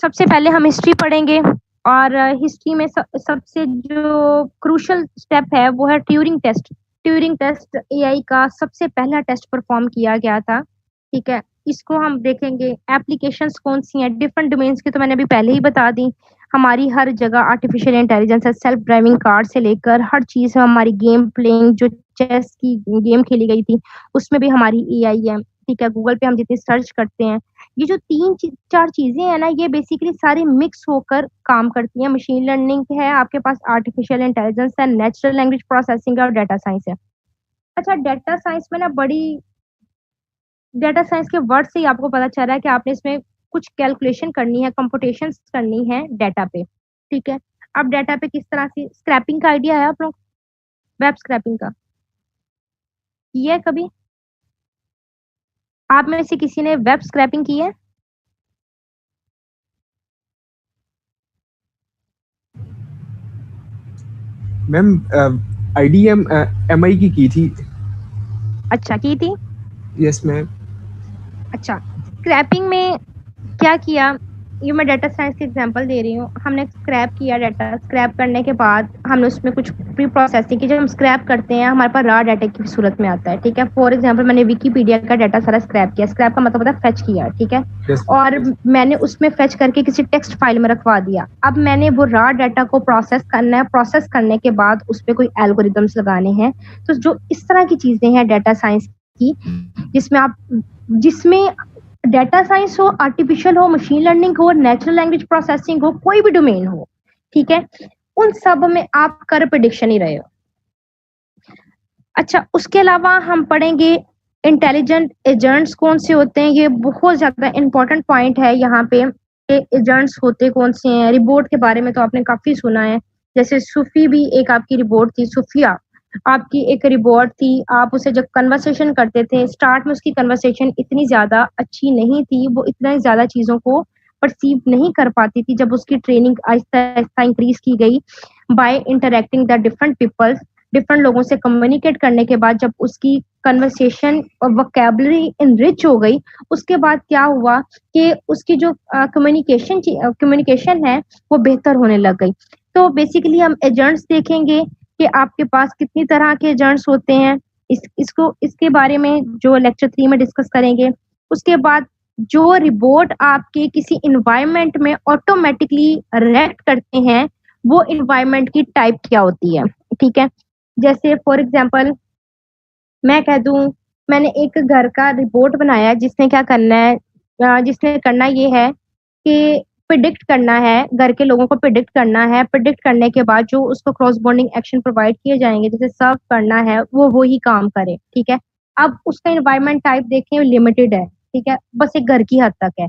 सबसे पहले हम हिस्ट्री पढ़ेंगे और हिस्ट्री में सबसे जो क्रूशल स्टेप है वो है Turing test. Turing test AI का सबसे पहला टेस्ट परफॉर्म किया गया था। ठीक है, इसको हम देखेंगे। एप्लीकेशंस कौन सी हैं, डिफरेंट डोमेन्स की तो मैंने अभी पहले ही बता दी। हमारी हर जगह आर्टिफिशियल इंटेलिजेंस है, सेल्फ ड्राइविंग कार से लेकर हर चीज में, हमारी गेम प्लेइंग, जो चेस की गेम खेली गई थी उसमें भी हमारी एआई है। ठीक है, गूगल पे हम जितनी सर्च करते हैं, ये जो 3-4 चीजें हैं ना, ये बेसिकली सारी मिक्स होकर काम करती हैं। मशीन लर्निंग है, आपके पास आर्टिफिशियल इंटेलिजेंस है, नेचुरल लैंग्वेज प्रोसेसिंग है और डाटा साइंस है। अच्छा, डाटा साइंस में ना डाटा साइंस के वर्ड से ही आपको पता चल रहा है कि आपने इसमें कुछ कैलकुलेशन करनी है, कंप्यूटेशंस करनी है डाटा पे। ठीक है, अब डाटा पे किस तरह से स्क्रैपिंग का आइडिया है आप लोग, वेब स्क्रैपिंग का किया है कभी? आप में से किसी ने वेब स्क्रैपिंग की है? मैम आईडीएम एमआई की थी। अच्छा, की थी। Yes ma'am. अच्छा, स्क्रैपिंग में क्या किया, ये मैं डाटा साइंस की एग्जांपल दे रही हूँ। हमने स्क्रैप किया डाटा, स्क्रैप करने के बाद हमने उसमें कुछ प्री प्रोसेसिंग की। जब हम स्क्रैप करते हैं हमारे पास रॉ डाटा की सूरत में आता है। ठीक है, फॉर एग्जांपल मैंने विकीपीडिया का डाटा सारा स्क्रैप किया, स्क्रैप का मतलब होता है फेच किया। ठीक है, और मैंने उसमें फेच करके किसी टेक्स्ट फाइल में रखवा दिया। अब मैंने वो रॉ डाटा को प्रोसेस करना है, प्रोसेस करने के बाद उस पर कोई एल्गोरिदम्स लगाने हैं। तो जो इस तरह की चीजें हैं डाटा साइंस की, जिसमें डाटा साइंस हो, आर्टिफिशियल हो, मशीन लर्निंग हो, नेचुरल लैंग्वेज प्रोसेसिंग हो, कोई भी डोमेन हो, ठीक है, उन सब में आप कर प्रेडिक्शन ही रहे हो। अच्छा, उसके अलावा हम पढ़ेंगे इंटेलिजेंट एजेंट्स कौन से होते हैं। ये बहुत ज्यादा इंपॉर्टेंट पॉइंट है यहाँ पे, एजेंट्स होते कौन से हैं। रिबोट के बारे में तो आपने काफी सुना है, जैसे सूफी भी एक आपकी रिबोट थी, सूफिया आपकी एक रिबोट थी। आप उसे जब कन्वर्सेशन करते थे, स्टार्ट में उसकी कन्वर्सेशन इतनी ज्यादा अच्छी नहीं थी, वो इतना ज्यादा चीजों को परसीव नहीं कर पाती थी। जब उसकी ट्रेनिंग आहिस्ता आहिस्ता इंक्रीज की गई by interacting the different peoples, different लोगों से कम्युनिकेट करने के बाद, जब उसकी कन्वर्सेशन और वोकैबुलरी इनरिच हो गई, उसके बाद क्या हुआ कि उसकी जो कम्युनिकेशन है वो बेहतर होने लग गई। तो बेसिकली हम एजेंट्स देखेंगे कि आपके पास कितनी तरह के एजेंट्स होते हैं, इसके बारे में जो लेक्चर 3 में डिस्कस करेंगे। उसके बाद जो रिबोट आपके किसी इन्वायरमेंट में ऑटोमेटिकली रिएक्ट करते हैं, वो इन्वायरमेंट की टाइप क्या होती है। ठीक है, जैसे फॉर एग्जांपल मैं कह दूं, मैंने एक घर का रिपोर्ट बनाया जिसने क्या करना है, जिसने करना ये है कि प्रिडिक्ट करना है, घर के लोगों को प्रिडिक्ट करना है। प्रिडिक्ट करने के बाद जो उसको क्रॉस बॉन्डिंग एक्शन प्रोवाइड किए जाएंगे, जैसे सर्व करना है, वो ही काम करे। ठीक है, अब उसका एनवायरनमेंट टाइप देखें, लिमिटेड है। ठीक है, बस एक घर की हद तक है।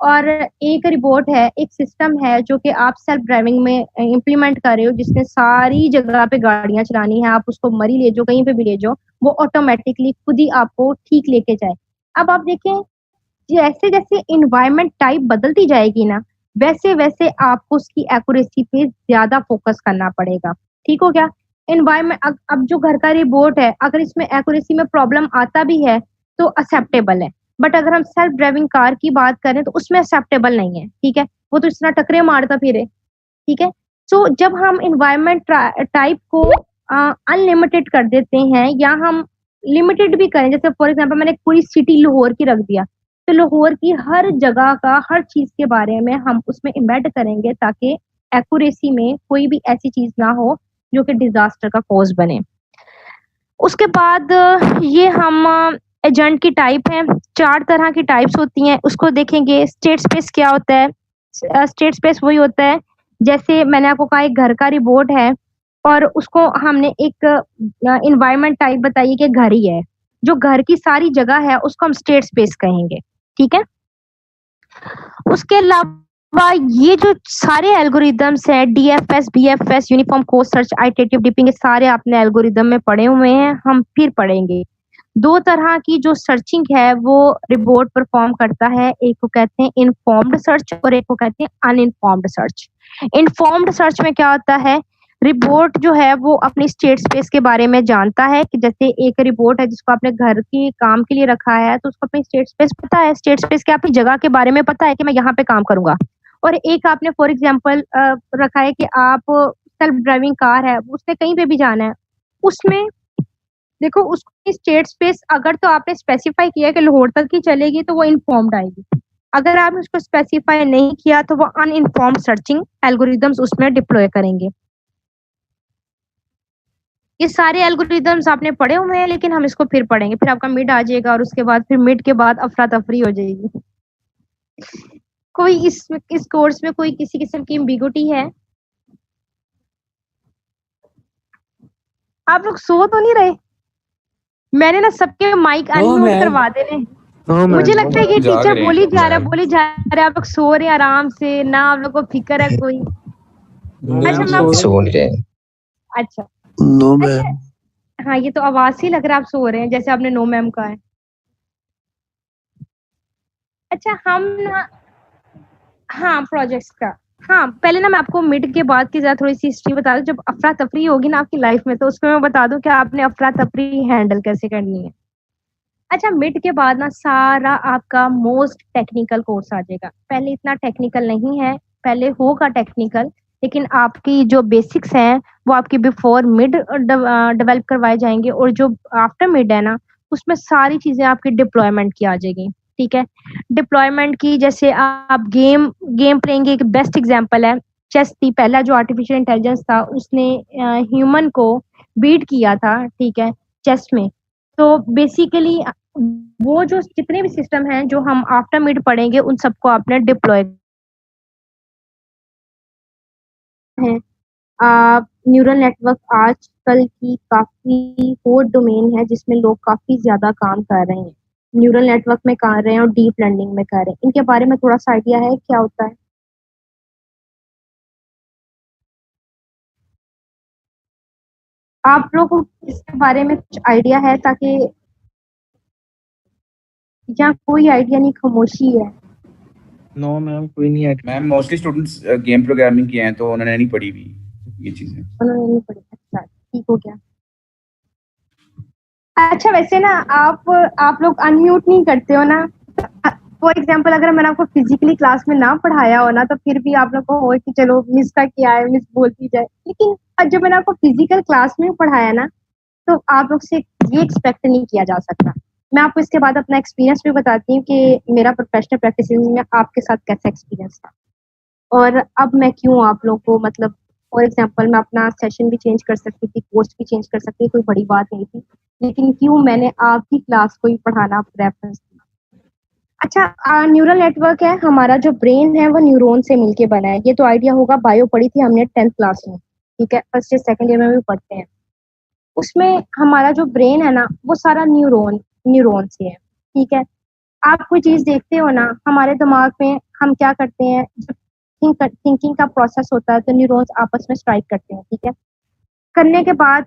और एक रिबोट है, एक सिस्टम है जो कि आप सेल्फ ड्राइविंग में इम्प्लीमेंट कर रहे हो, जिसने सारी जगह पे गाड़ियां चलानी है, आप उसको मरी ले जाओ, कहीं पे भी ले जाओ, वो ऑटोमेटिकली खुद ही आपको ठीक लेके जाए। अब आप देखें, जैसे जैसे इन्वायरमेंट टाइप बदलती जाएगी ना, वैसे वैसे आपको उसकी एक्यूरेसी पे ज्यादा फोकस करना पड़ेगा। ठीक हो गया? इन्वायरमेंट अब जो घर का रिबोट है, अगर इसमें एक्यूरेसी में प्रॉब्लम आता भी है तो एक्सेप्टेबल है, बट अगर हम सेल्फ ड्राइविंग कार की बात करें तो उसमें एक्सेप्टेबल नहीं है। ठीक है? वो तो इस तरह टकरे मारता फिरे। ठीक है? सो जब हम इन्वायरमेंट टाइप को अनलिमिटेड कर देते हैं, या हम लिमिटेड भी करें, जैसे फॉर एग्जांपल मैंने पूरी सिटी लाहौर की रख दिया, तो लाहौर की हर जगह का हर चीज के बारे में हम उसमें इम्बेड करेंगे, ताकि एक्यूरेसी में कोई भी ऐसी चीज ना हो जो कि डिजास्टर का कॉज बने। उसके बाद ये हम एजेंट की टाइप है, 4 तरह की टाइप्स होती हैं, उसको देखेंगे। स्टेट स्पेस क्या होता है? स्टेट स्पेस वही होता है, जैसे मैंने आपको कहा एक घर का रिबोट है और उसको हमने एक इन्वायरमेंट टाइप बताई कि घर ही है, जो घर की सारी जगह है उसको हम स्टेट स्पेस कहेंगे। ठीक है? उसके अलावा ये जो सारे एल्गोरिदम्स है, DFS, BFS, uniform code search, iterative dipping, ये सारे आपने एल्गोरिदम में पढ़े हुए हैं, हम फिर पढ़ेंगे। 2 तरह की जो सर्चिंग है वो रिबोट परफॉर्म करता है, एक को कहते हैं इन्फॉर्म्ड सर्च और एक को कहते हैं अनइन्फॉर्म्ड सर्च। इन्फॉर्म्ड सर्च में क्या होता है, रिबोट जो है वो अपनी स्टेट स्पेस के बारे में जानता है, कि जैसे एक रिबोट है जिसको आपने घर की काम के लिए रखा है, तो उसको अपनी स्टेट स्पेस पता है, स्टेट स्पेस के अपनी जगह के बारे में पता है कि मैं यहाँ पे काम करूंगा। और एक आपने फॉर एग्जाम्पल रखा है कि आप सेल्फ ड्राइविंग कार है, उसने कहीं पे भी जाना है, उसमें देखो उसकी स्टेट स्पेस अगर तो आपने स्पेसिफाई किया कि लाहौर तक ही चलेगी तो वो इन्फॉर्म्ड आएगी, अगर आपने उसको स्पेसिफाई नहीं किया तो वो अनइन्फॉर्म्ड सर्चिंग एल्गोरिदम्स उसमें डिप्लॉय करेंगे। ये सारे एल्गोरिदम्स आपने पढ़े हुए हैं, लेकिन हम इसको फिर पढ़ेंगे, फिर आपका मिड आ जाएगा और उसके बाद फिर मिड के बाद अफरा तफरी हो जाएगी। कोई इस कोर्स में कोई किसी किस्म की एम्बिगुइटी है? आप लोग सो तो नहीं रहे? मैंने ना सबके माइक अनम्यूट करवा देने। मुझे लगता है कि जाग टीचर रहे हैं बोली जा रहा मैम। बोली जा रहा है, आप लोग सो रहे हैं आराम से ना, आप लोग को फिक्र है कोई? अच्छा मैं आपको सो नहीं रहे। अच्छा नो अच्छा मैम। हाँ, ये तो आवाज से ही लग रहा है आप सो रहे हैं, जैसे आपने नो मैम कहा है। अच्छा हम ना, हाँ प्रोजेक्ट्स का, हाँ पहले ना मैं आपको मिड के बाद की ज़रा थोड़ी सी हिस्ट्री बता दूं, जब अफरा तफरी होगी ना आपकी लाइफ में तो उसमें मैं बता दूं कि आपने अफरा तफरी हैंडल कैसे करनी है। अच्छा मिड के बाद ना सारा आपका मोस्ट टेक्निकल कोर्स आ जाएगा, पहले इतना टेक्निकल नहीं है, पहले होगा टेक्निकल, लेकिन आपकी जो बेसिक्स हैं वो आपकी बिफोर मिड डेवलप करवाए जाएंगे, और जो आफ्टर मिड है ना उसमें सारी चीजें आपकी डिप्लॉयमेंट की आ जाएगी। ठीक है? डिप्लॉयमेंट की, जैसे आप गेम गेम प्लेइंग एक बेस्ट एग्जांपल है, चेस थी, पहला जो आर्टिफिशियल इंटेलिजेंस था उसने ह्यूमन को बीट किया था। ठीक है? चेस में। तो बेसिकली वो जो जितने भी सिस्टम हैं जो हम आफ्टर मिड पढ़ेंगे उन सबको आपने डिप्लॉय है। न्यूरल नेटवर्क आजकल की काफी हॉट डोमेन है जिसमें लोग काफी ज्यादा काम कर रहे हैं, न्यूरल नेटवर्क में कर रहे हैं और डीप लर्निंग में कर रहे हैं। इनके बारे में थोड़ा सा आइडिया है क्या होता है? आप लोगों को इसके बारे में कुछ आइडिया है, ताकि या कोई आइडिया नहीं, खामोशी है? नो मैम, कोई नहीं है। Ma'am mostly students game programming किए हैं तो उन्होंने नहीं पढ़ी हुई ये चीजें। उन्होंने नहीं पढ़ा? अच्छा ठीक हो गया। अच्छा वैसे ना आप लोग अनम्यूट नहीं करते हो ना, फॉर एग्जाम्पल अगर मैंने आपको फिजिकली क्लास में ना पढ़ाया हो ना तो फिर भी आप लोग को हो कि चलो मिस का किया है, मिस बोलती जाए, लेकिन जब मैंने आपको फिजिकल क्लास में पढ़ाया ना तो आप लोग से ये एक्सपेक्ट नहीं किया जा सकता। मैं आपको इसके बाद अपना एक्सपीरियंस भी बताती हूँ कि मेरा प्रोफेशनल प्रैक्टिस में आपके साथ कैसा एक्सपीरियंस था, और अब मैं क्यों आप लोग को, मतलब फॉर एग्जांपल मैं अपना सेशन भी चेंज कर सकती थी, कोर्स भी चेंज कर सकती थी, कोई बड़ी बात नहीं थी, लेकिन क्यों मैंने आपकी क्लास को ही पढ़ाना प्रेफरेंस दिया। अच्छा न्यूरल नेटवर्क है, हमारा जो ब्रेन है वो न्यूरॉन से मिलके बना है, ये तो आइडिया होगा, बायो पढ़ी थी हमने 10th क्लास में। ठीक है? फर्स्ट या सेकंड ईयर में भी पढ़ते हैं। उसमें हमारा जो ब्रेन है ना वो सारा न्यूरॉन न्यूरॉन से है। ठीक है? आप कोई चीज देखते हो ना, हमारे दिमाग में हम क्या करते हैं, जब थिंकिंग का प्रोसेस होता है तो न्यूरॉन्स आपस में स्ट्राइक करते हैं, ठीक है। करने के बाद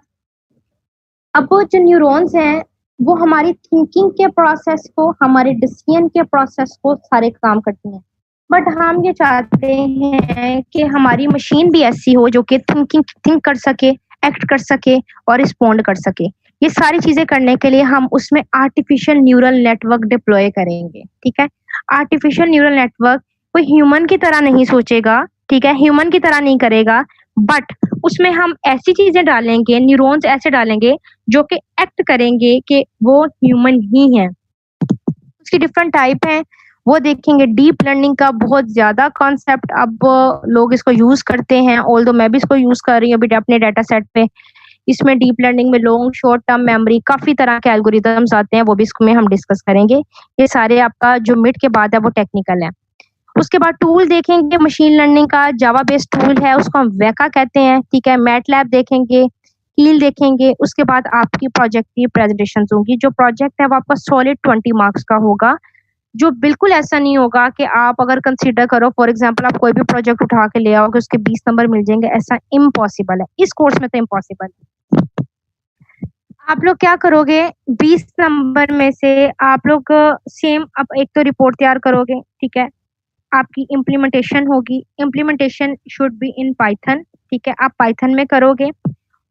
अब वो जो न्यूरॉन्स हैं वो हमारी थिंकिंग के प्रोसेस को, हमारे डिसीजन के प्रोसेस को सारे काम करती हैं। बट हम ये चाहते हैं कि हमारी मशीन भी ऐसी हो जो कि थिंक कर सके, एक्ट कर सके और रिस्पोंड कर सके। ये सारी चीजें करने के लिए हम उसमें आर्टिफिशियल न्यूरल नेटवर्क डिप्लॉय करेंगे, ठीक है। आर्टिफिशियल न्यूरल नेटवर्क कोई ह्यूमन की तरह नहीं सोचेगा, ठीक है, ह्यूमन की तरह नहीं करेगा, बट उसमें हम ऐसी चीजें डालेंगे, न्यूरॉन्स ऐसे डालेंगे जो कि एक्ट करेंगे कि वो ह्यूमन ही है। उसकी डिफरेंट टाइप है, वो देखेंगे। डीप लर्निंग का बहुत ज्यादा कॉन्सेप्ट अब लोग इसको यूज करते हैं, ऑल्दो मैं भी इसको यूज कर रही हूँ अभी अपने डाटा सेट पे। इसमें डीप लर्निंग में लॉन्ग शॉर्ट टर्म मेमोरी, काफी तरह के एल्गोरिदम्स आते हैं, वो भी इसमें हम डिस्कस करेंगे। ये सारे आपका जो मिड के बाद है वो टेक्निकल है। उसके बाद टूल देखेंगे मशीन लर्निंग का, जावा बेस्ड टूल है, उसको हम वेका कहते हैं, ठीक है। मैटलैब देखेंगे, कील देखेंगे। उसके बाद आपकी प्रोजेक्ट की प्रेजेंटेशन होंगी। जो प्रोजेक्ट है वो आपका सॉलिड 20 मार्क्स का होगा, जो बिल्कुल ऐसा नहीं होगा कि आप अगर कंसीडर करो फॉर एग्जांपल आप कोई भी प्रोजेक्ट उठा के ले आओगे उसके 20 नंबर मिल जाएंगे, ऐसा इम्पॉसिबल है, इस कोर्स में तो इम्पॉसिबल है। आप लोग क्या करोगे, 20 नंबर में से आप लोग सेम अब एक तो रिपोर्ट तैयार करोगे, ठीक है। आपकी इम्प्लीमेंटेशन होगी, implementation should be in Python, ठीक है। आप पाइथन में करोगे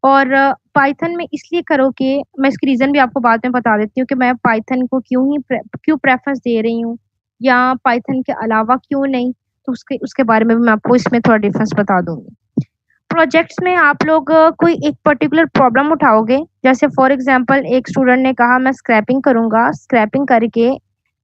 और पाइथन में इसलिए करोगे, मैं इसकी रीजन भी आपको बाद में बता देती हूँ कि मैं पाइथन को क्यों प्रेफरेंस दे रही हूँ या पाइथन के अलावा क्यों नहीं, तो उसके बारे में भी मैं आपको इसमें थोड़ा डिफरेंस बता दूंगी। प्रोजेक्ट्स में आप लोग कोई एक पर्टिकुलर प्रॉब्लम उठाओगे, जैसे फॉर एग्जांपल एक स्टूडेंट ने कहा मैं स्क्रैपिंग करूंगा, स्क्रैपिंग करके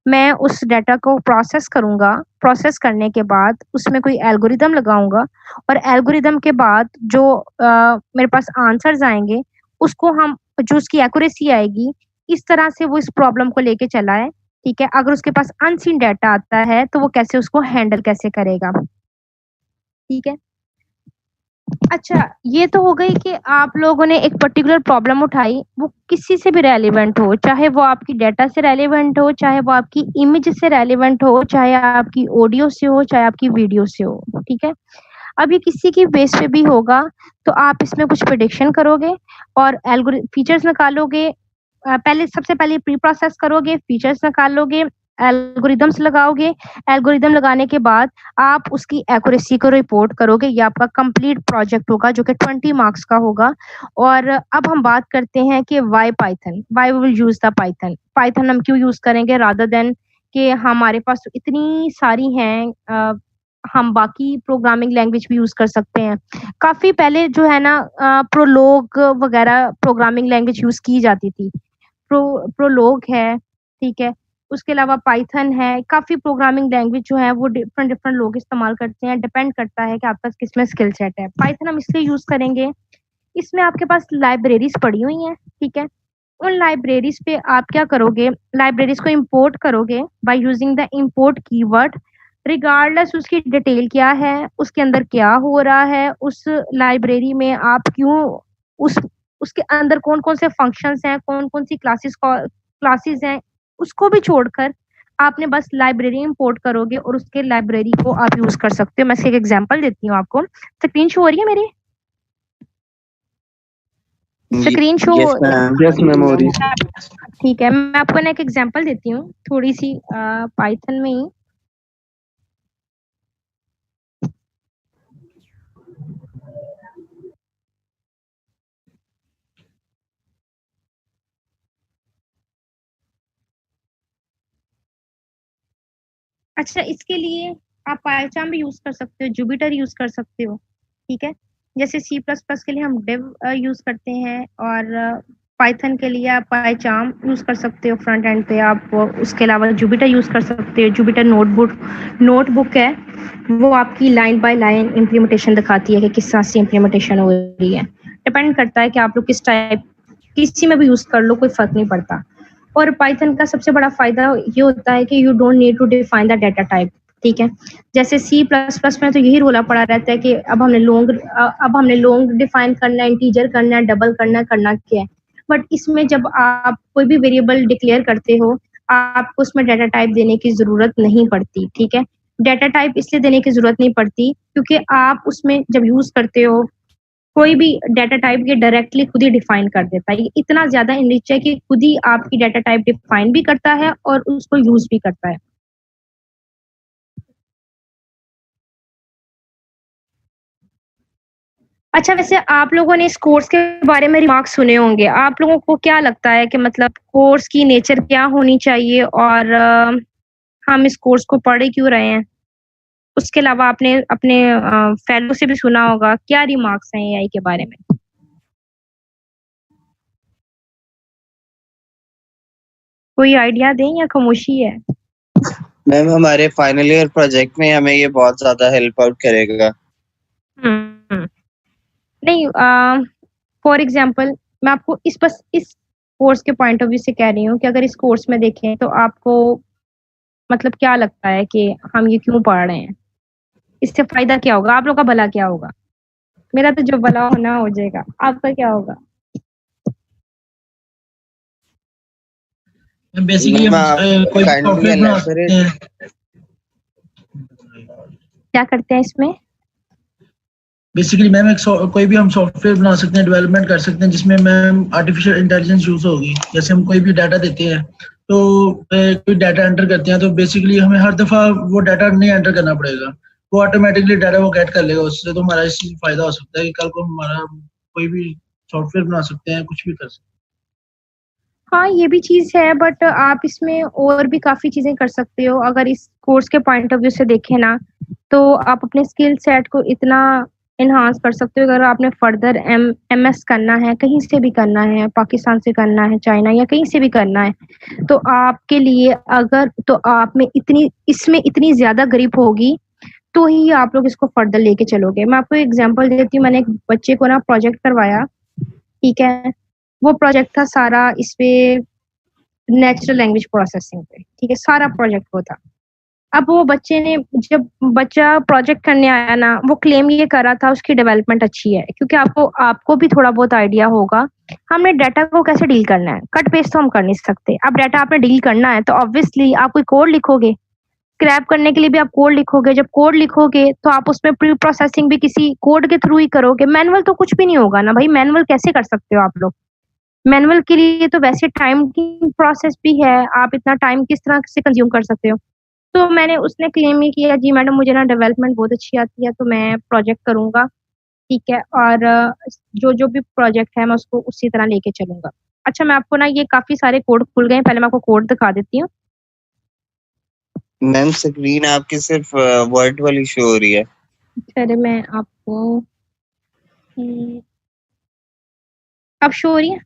मैं उस डाटा को प्रोसेस करूंगा, प्रोसेस करने के बाद उसमें कोई एल्गोरिदम लगाऊंगा और एल्गोरिदम के बाद जो मेरे पास आंसर्स आएंगे उसको हम, जो उसकी एक्यूरेसी आएगी, इस तरह से वो इस प्रॉब्लम को लेके चला है, ठीक है। अगर उसके पास अनसीन डाटा आता है तो वो कैसे उसको हैंडल कैसे करेगा, ठीक है। अच्छा, ये तो हो गई कि आप लोगों ने एक पर्टिकुलर प्रॉब्लम उठाई, वो किसी से भी रेलिवेंट हो, चाहे वो आपकी डाटा से रेलिवेंट हो, चाहे वो आपकी इमेज से रेलिवेंट हो, चाहे आपकी ऑडियो से हो, चाहे आपकी वीडियो से हो, ठीक है। अब ये किसी की बेस पे भी होगा, तो आप इसमें कुछ प्रेडिक्शन करोगे और फीचर्स निकालोगे। पहले सबसे पहले प्री प्रोसेस करोगे, फीचर्स निकालोगे, एल्गोरिदम्स लगाओगे। एल्गोरिदम लगाने के बाद आप उसकी एक्यूरेसी को रिपोर्ट करोगे। ये आपका कंप्लीट प्रोजेक्ट होगा जो कि 20 मार्क्स का होगा। और अब हम बात करते हैं कि why Python, why we will use the Python. Python हम क्यों यूज करेंगे रादर देन कि हमारे पास इतनी सारी हैं, हम बाकी प्रोग्रामिंग लैंग्वेज भी यूज कर सकते हैं। काफी पहले जो है ना प्रोलोग वगैरह प्रोग्रामिंग लैंग्वेज यूज की जाती थी। प्रोलोग है, ठीक है। उसके अलावा पाइथन है, काफी प्रोग्रामिंग लैंग्वेज जो है वो डिफरेंट डिफरेंट लोग इस्तेमाल करते हैं, डिपेंड करता है कि आपका किस में स्किल सेट है। पाइथन हम इसलिए यूज करेंगे, इसमें आपके पास लाइब्रेरीज पड़ी हुई हैं, ठीक है। उन लाइब्रेरीज पे आप क्या करोगे, लाइब्रेरीज को इंपोर्ट करोगे bye using the import keyword, regardless उसकी डिटेल क्या है, उसके अंदर क्या हो रहा है, उस लाइब्रेरी में आप क्यों, उस उसके अंदर कौन कौन से फंक्शंस हैं, कौन कौन सी क्लासेस हैं, उसको भी छोड़कर आपने बस लाइब्रेरी इंपोर्ट करोगे और उसके लाइब्रेरी को आप यूज कर सकते हो। मैं इसका एक एग्जांपल देती हूँ आपको। स्क्रीन शो हो रही है मेरी? Screen show? यस मैम हो रही है। ठीक है, मैं आपको ना एक एग्जांपल देती हूँ थोड़ी सी पाइथन में ही। अच्छा, इसके लिए आप पाइचार्म भी यूज कर सकते हो, जुपिटर यूज कर सकते हो, ठीक है। जैसे सी प्लस प्लस के लिए हम डिव यूज करते हैं और पाइथन के लिए आप पाइचार्म यूज कर सकते हो फ्रंट एंड पे। आप उसके अलावा जुपिटर यूज कर सकते हो। जुपिटर नोटबुक है, वो आपकी लाइन बाय लाइन इम्प्लीमेंटेशन दिखाती है कि किस तरह से इम्प्लीमेंटेशन हो रही है। डिपेंड करता है कि आप लोग किस टाइप, किसी में भी यूज कर लो, कोई फर्क नहीं पड़ता। और पाइथन का सबसे बड़ा फायदा ये होता है कि you don't need to define the data type, ठीक है। जैसे सी प्लस प्लस में तो यही रोला पड़ा रहता है कि अब हमने लॉन्ग डिफाइन करना है, इंटीजर करना है, डबल करना क्या है। बट इसमें जब आप कोई भी वेरिएबल डिक्लेयर करते हो, आपको उसमें डाटा टाइप देने की ज़रूरत नहीं पड़ती, ठीक है? डाटा टाइप इसलिए देने की ज़रूरत नहीं पड़ती क्योंकि आप उसमें जब यूज़ करते हो, कोई भी डाटा टाइप ये डायरेक्टली खुद ही डिफाइन कर देता है। ये इतना ज़्यादा इनरिच है कि खुद ही आपकी डाटा टाइप डिफाइन भी करता है और उसको यूज़ भी करता है। अच्छा, वैसे आप लोगों ने इस कोर्स के बारे में रिमार्क्स सुने होंगे। आप लोगों को क्या लगता है कि मतलब कोर्स की नेचर क्या होनी चाहिए और हम इस कोर्स को पढ़ क्यों रहे हैं? उसके अलावा आपने अपने फेलो से भी सुना होगा, क्या रिमार्क्स हैं एआई के बारे में? कोई आइडिया दें या खामोशी है? मैम हमारे फाइनल ईयर प्रोजेक्ट में हमें ये बहुत ज़्यादा हेल्प आउट करेगा। नहीं, फॉर एग्ज़ाम्पल मैं आपको इस कोर्स के पॉइंट ऑफ व्यू से कह रही हूँ कि अगर इस कोर्स में देखें तो आपको मतलब क्या लगता है कि हम ये क्यों पढ़ रहे हैं? इससे फ़ायदा क्या होगा? आप लोग का भला क्या होगा? मेरा तो जो भला होना हो जाएगा, आपका क्या होगा? बेसिकली मैम हम आप कोई काइंडली सॉफ्टवेयर बना सकते एलैबोरेट। हैं। क्या करते हैं इसमें? बेसिकली मैम कोई भी हम सॉफ्टवेयर बना सकते हैं, डेवलपमेंट कर सकते हैं जिसमें मैम आर्टिफिशियल इंटेलिजेंस यूज होगी। जैसे हम कोई भी डाटा देते हैं तो कोई डाटा एंटर करते हैं तो बेसिकली हमें हर दफ़ा वो डाटा नहीं एंटर करना पड़ेगा, वो ऑटोमेटिकली डाटा वो गेट कर लेगा। उससे तो हमारा इससे फायदा हो सकता है कि कल को हमारा कोई भी सॉफ्टवेयर बना सकते हैं, कुछ भी कर सकते हैं। हाँ, ये भी चीज़ है बट आप इसमें और भी काफ़ी चीज़ें कर सकते हो। अगर इस कोर्स के पॉइंट ऑफ व्यू से देखें ना, तो आप अपने स्किल सेट को इतना एनहांस कर सकते हो। अगर आपने फर्दर एमएस करना है, कहीं से भी करना है, पाकिस्तान से करना है, चाइना या कहीं से भी करना है, तो आपके लिए आप में इसमें इतनी ज़्यादा ग्रिप होगी, तो ही आप लोग इसको फर्दर लेके चलोगे। मैं आपको एग्ज़ाम्पल देती हूँ, मैंने एक बच्चे को ना प्रोजेक्ट करवाया, ठीक है? वो प्रोजेक्ट था सारा इस पे नेचुरल लैंग्वेज प्रोसेसिंग पे, ठीक है? सारा प्रोजेक्ट वो था। अब वो बच्चे ने जब बच्चा प्रोजेक्ट करने आया ना, वो क्लेम ये कर रहा था उसकी डेवलपमेंट अच्छी है, क्योंकि आपको भी थोड़ा बहुत आइडिया होगा, हमने डाटा को कैसे डील करना है। कट पेस्ट तो हम कर नहीं सकते। अब डाटा आपने डील करना है तो ऑब्वियसली आप कोई कोड लिखोगे, स्क्रैप करने के लिए भी आप कोड लिखोगे। जब कोड लिखोगे तो आप उसमें प्री प्रोसेसिंग भी किसी कोड के थ्रू ही करोगे। मैनुअल तो कुछ भी नहीं होगा ना भाई, मैनुअल कैसे कर सकते हो आप लोग? मैनुअल के लिए तो वैसे टाइम की प्रोसेस भी है, आप इतना टाइम किस तरह से कंज्यूम कर सकते हो? तो उसने क्लेम ये किया, जी मैडम मुझे ना डेवलपमेंट बहुत अच्छी आती है, तो मैं प्रोजेक्ट करूँगा, ठीक है? और जो भी प्रोजेक्ट है मैं उसको उसी तरह लेके चलूँगा। अच्छा, मैं आपको ना ये काफ़ी सारे कोड खुल गए हैं, पहले मैं आपको कोड दिखा देती हूँ। मैम स्क्रीन आपकी सिर्फ वर्ड वाली शो हो रही है। पहले मैं आपको अब शो हो रही है?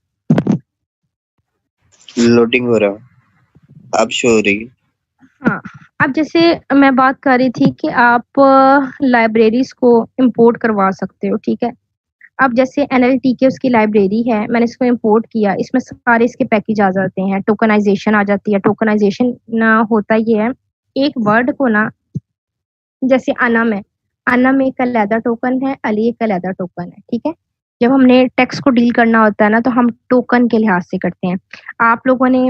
लोडिंग हो रहा है, अब शो हो रही है। हाँ, अब जैसे मैं बात कर रही थी कि आप लाइब्रेरीज़ को इम्पोर्ट करवा सकते हो, ठीक है? अब जैसे एनएलटीके उसकी लाइब्रेरी है, मैंने इसको इम्पोर्ट किया, इसमें सारे इसके पैकेज आ जाते हैं, टोकनाइज़ेशन आ जाती है। टोकनाइज़ेशन ना होता ये है, एक वर्ड को ना, जैसे अनम है, अनम एक अलहदा टोकन है, अली एक अलहदा टोकन है, ठीक है? जब हमने टेक्स्ट को डील करना होता है ना, तो हम टोकन के लिहाज से करते हैं। आप लोगों ने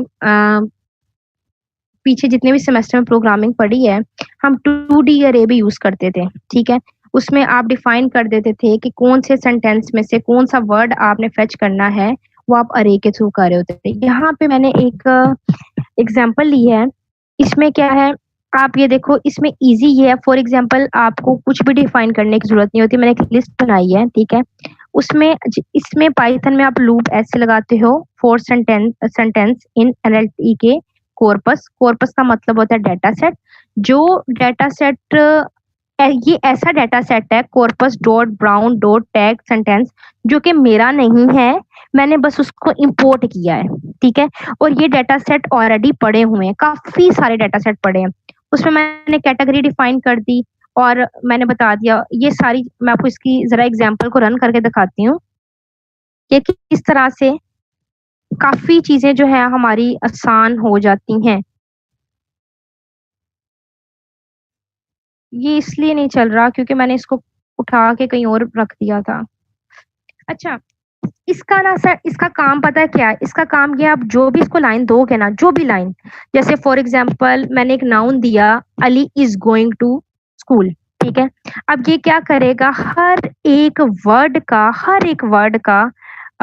पीछे जितने भी सेमेस्टर में प्रोग्रामिंग पढ़ी है, हम 2D अरे भी यूज़ करते थे, ठीक है? उसमें आप डिफाइन कर देते थे कि कौन से सेंटेंस में से कौन सा वर्ड आपने फेच करना है, वो आप अरे के थ्रू कर रहे होते थे। यहाँ पे मैंने एक एग्जांपल ली है, इसमें क्या है, आप ये देखो, इसमें ईज़ी ये है, फॉर एग्जांपल आपको कुछ भी डिफाइन करने की ज़रूरत नहीं होती। मैंने एक लिस्ट बनाई है, ठीक है? इसमें पाइथन में आप लूप ऐसे लगाते हो, for sentence in NLTK corpus. Corpus का मतलब होता है डाटा सेट। जो डाटा सेट ये ऐसा डाटा सेट है, corpus dot brown dot tag sentence, जो कि मेरा नहीं है, मैंने बस उसको इंपोर्ट किया है, ठीक है? और ये डाटा सेट ऑलरेडी पड़े हुए हैं, काफी सारे डाटा सेट पड़े हैं। उसमें मैंने कैटेगरी डिफाइन कर दी और मैंने बता दिया ये सारी। मैं आपको इसकी जरा एग्जांपल को रन करके दिखाती हूँ कि किस तरह से काफी चीजें जो है हमारी आसान हो जाती हैं। ये इसलिए नहीं चल रहा क्योंकि मैंने इसको उठा के कहीं और रख दिया था। अच्छा, इसका ना सर, इसका काम पता है क्या है? इसका काम ये, आप जो भी इसको लाइन दोगे ना, जो भी लाइन, जैसे फॉर एग्जांपल मैंने एक नाउन दिया, Ali is going to school, ठीक है। अब ये क्या करेगा, हर एक वर्ड का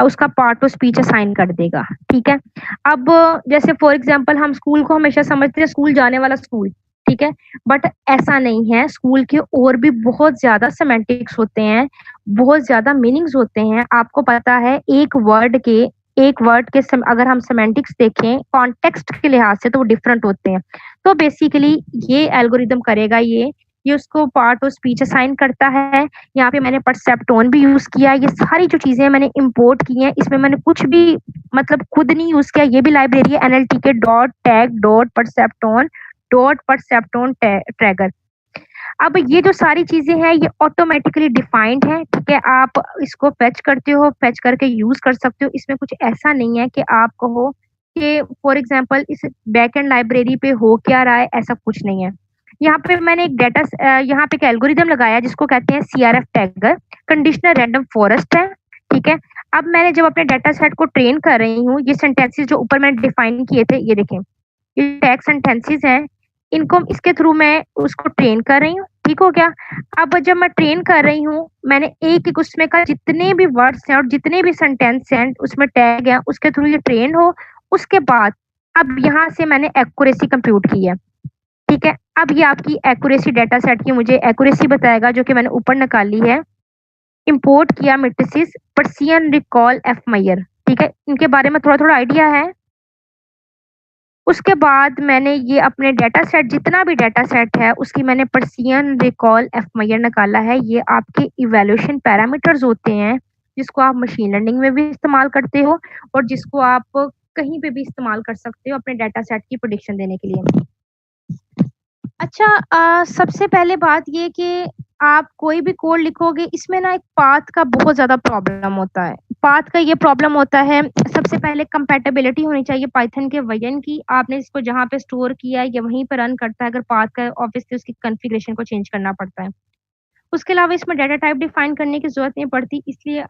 उसका पार्ट ऑफ स्पीच असाइन कर देगा, ठीक है। अब जैसे फॉर एग्जांपल हम स्कूल को हमेशा समझते हैं स्कूल जाने वाला स्कूल, ठीक है, बट ऐसा नहीं है। स्कूल के और भी बहुत ज्यादा सेमेंटिक्स होते हैं, बहुत ज्यादा मीनिंग्स होते हैं। आपको पता है एक वर्ड के अगर हम सेमेंटिक्स देखें कॉन्टेक्स्ट के लिहाज से तो वो डिफरेंट होते हैं। तो बेसिकली ये एल्गोरिदम करेगा, ये उसको पार्ट ऑफ स्पीच असाइन करता है। यहाँ पे मैंने परसेप्टोन भी यूज किया। ये सारी जो चीजें मैंने इंपोर्ट की हैं, इसमें मैंने कुछ भी मतलब खुद नहीं यूज किया। ये भी लाइब्रेरी है NLTK .tag.perceptron ट्रैगर। अब ये जो सारी चीजें हैं ये ऑटोमेटिकली डिफाइंड है, ठीक है। आप इसको फेच करते हो, फेच करके यूज कर सकते हो। इसमें कुछ ऐसा नहीं है कि आप कहो कि फॉर एग्जांपल इस बैकएंड लाइब्रेरी पे हो क्या रहा है, ऐसा कुछ नहीं है। यहाँ पे मैंने एक यहाँ पे एक एल्गोरिदम लगाया जिसको कहते हैं CRF tagger, conditional random forest है, ठीक है। अब मैंने जब अपने डाटा सेट को ट्रेन कर रही हूँ, ये सेंटेंसेस जो ऊपर मैंने डिफाइन किए थे, ये देखें, ये टैग सेंटेंसेस हैं, इनको इसके थ्रू मैं उसको ट्रेन कर रही हूँ, ठीक हो गया। अब जब मैं ट्रेन कर रही हूँ, मैंने एक एक उसमें का जितने भी वर्ड्स हैं और जितने भी सेंटेंस हैं उसमें टैग है, उसके थ्रू ये ट्रेन हो। उसके बाद अब यहाँ से मैंने एक्यूरेसी कंप्यूट की है, ठीक है। अब ये आपकी एक्यूरेसी डाटा सेट की मुझे एक्यूरेसी बताएगा, जो कि मैंने ऊपर निकाली है। इंपोर्ट किया matrices Persian recall F Maihar, ठीक है, इनके बारे में थोड़ा थोड़ा आइडिया है। उसके बाद मैंने ये अपने डाटा सेट, जितना भी डाटा सेट है उसकी मैंने पर्सियन रिकॉल एफ मैयर निकाला है। ये आपके इवैल्यूएशन पैरामीटर्स होते हैं जिसको आप मशीन लर्निंग में भी इस्तेमाल करते हो और जिसको आप कहीं पे भी इस्तेमाल कर सकते हो अपने डाटा सेट की प्रेडिक्शन देने के लिए। अच्छा, सबसे पहले बात ये कि आप कोई भी कोड लिखोगे, इसमें ना एक पाथ का बहुत ज्यादा प्रॉब्लम होता है। पाथ का ये प्रॉब्लम होता है, सबसे पहले कंपैटिबिलिटी होनी चाहिए पाइथन के वर्जन की। आपने इसको जहाँ पे स्टोर किया है ये वहीं पर रन करता है। अगर पाथ का ऑब्वियसली उसकी कॉन्फ़िगरेशन को चेंज करना पड़ता है। उसके अलावा इसमें डाटा टाइप डिफाइन करने की जरूरत नहीं पड़ती, इसलिए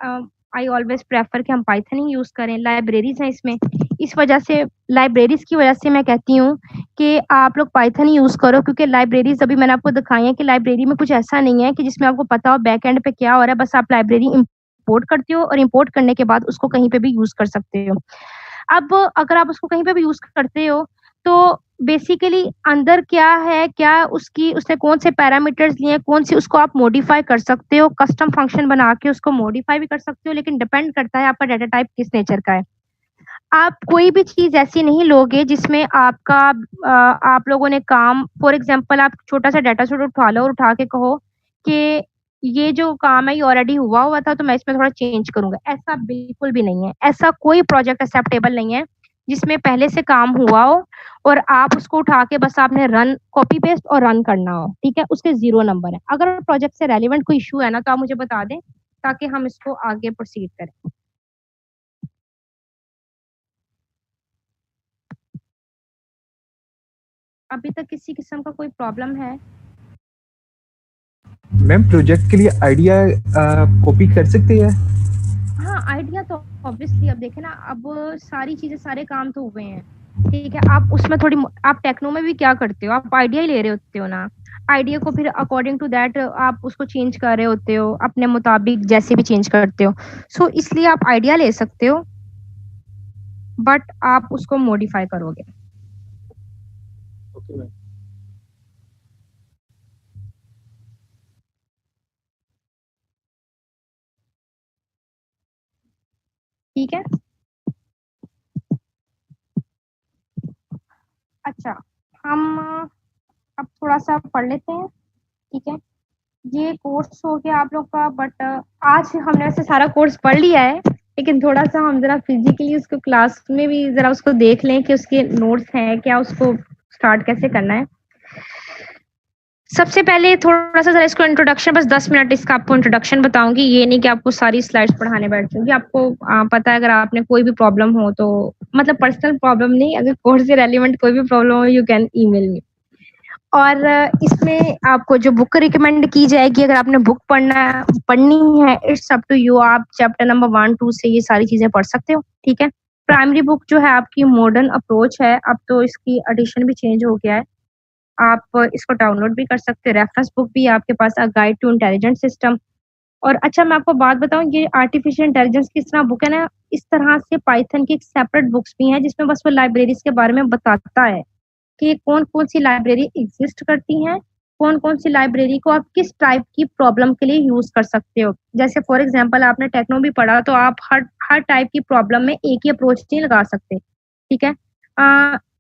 आई ऑलवेज प्रेफर कि हम पाइथन ही यूज करें। लाइब्रेरीज हैं इसमें, इस वजह से लाइब्रेरीज की वजह से मैं कहती हूँ कि आप लोग पाइथन ही यूज करो, क्योंकि लाइब्रेरीज अभी मैंने आपको दिखाई है कि लाइब्रेरी में कुछ ऐसा नहीं है कि जिसमें आपको पता हो बैक एंड पे क्या हो रहा है। बस आप लाइब्रेरी इंपोर्ट करते हो और इंपोर्ट करने के बाद उसको कहीं पे भी यूज कर सकते हो। अब अगर आप उसको कहीं पे भी यूज करते हो तो बेसिकली अंदर क्या है, क्या उसने कौन से पैरामीटर्स लिए, कौन सी उसको आप मॉडिफाई कर सकते हो, कस्टम फंक्शन बना के उसको मॉडिफाई भी कर सकते हो। लेकिन डिपेंड करता है आपका डाटा टाइप किस नेचर का है। आप कोई भी चीज ऐसी नहीं लोगे जिसमें आप लोगों ने काम, फॉर एग्जांपल आप छोटा सा डाटा सेट उठा लो और उठा के कहो कि ये जो काम है ये ऑलरेडी हुआ था तो मैं इसमें थोड़ा चेंज करूंगा। ऐसा बिल्कुल भी नहीं है। ऐसा कोई प्रोजेक्ट एक्सेप्टेबल नहीं है जिसमें पहले से काम हुआ हो और आप उसको उठा के बस आपने रन, कॉपी पेस्ट और रन करना हो, ठीक है, उसके 0 नंबर है। अगर प्रोजेक्ट से रेलिवेंट कोई इशू है ना तो आप मुझे बता दें ताकि हम इसको आगे प्रोसीड करें। अभी तक किसी किस्म का कोई प्रॉब्लम है? मैम प्रोजेक्ट के लिए आइडिया कॉपी कर सकते हैं? हाँ, आइडिया तो ऑब्वियसली, अब देखे ना, अब सारी चीजें, सारे काम तो हुए हैं, ठीक है। आप उसमें थोड़ी, आप टेक्नो में भी क्या करते हो, आप आइडिया ही ले रहे होते हो ना। आइडिया को फिर अकॉर्डिंग टू दैट आप उसको चेंज कर रहे होते हो अपने मुताबिक, जैसे भी चेंज करते हो। सो इसलिए आप आइडिया ले सकते हो बट आप उसको मॉडिफाई करोगे। Okay ma'am. ठीक है। अच्छा, हम अब थोड़ा सा पढ़ लेते हैं, ठीक है। ये कोर्स हो गया आप लोग का, बट आज हमने वैसे सारा कोर्स पढ़ लिया है, लेकिन थोड़ा सा हम जरा फिजिकली उसको क्लास में भी जरा उसको देख लें कि उसके नोट्स हैं क्या, उसको स्टार्ट कैसे करना है। सबसे पहले थोड़ा सा जरा इसको इंट्रोडक्शन, बस 10 मिनट इसका आपको इंट्रोडक्शन बताऊंगी। ये नहीं कि आपको सारी स्लाइड्स पढ़ाने बैठ जाऊंगी। आपको पता है, अगर आपने कोई भी प्रॉब्लम हो तो, मतलब पर्सनल प्रॉब्लम नहीं, अगर कोर्स से रेलिवेंट कोई भी प्रॉब्लम हो, यू कैन ईमेल मी। और इसमें आपको जो बुक रिकमेंड की जाएगी, अगर आपने बुक पढ़नी है, इट्स अप टू यू। आप चैप्टर नंबर 1, 2 से ये सारी चीजें पढ़ सकते हो, ठीक है। प्राइमरी बुक जो है आपकी मॉडर्न अप्रोच है, अब तो इसकी एडिशन भी चेंज हो गया है, आप इसको डाउनलोड भी कर सकते हो। रेफरेंस बुक भी है आपके पास, a guide to intelligent system. और अच्छा, मैं आपको बात बताऊं, ये आर्टिफिशियल इंटेलिजेंस की इस तरह बुक है ना, इस तरह से पाइथन की एक सेपरेट बुक्स भी हैं जिसमें बस वो लाइब्रेरीज के बारे में बताता है कि कौन कौन सी लाइब्रेरी एग्जिस्ट करती हैं, कौन कौन सी लाइब्रेरी को आप किस टाइप की प्रॉब्लम के लिए यूज कर सकते हो। जैसे फॉर एग्जांपल आपने टेक्नो भी पढ़ा, तो आप हर टाइप की प्रॉब्लम में एक ही अप्रोच नहीं लगा सकते, ठीक है।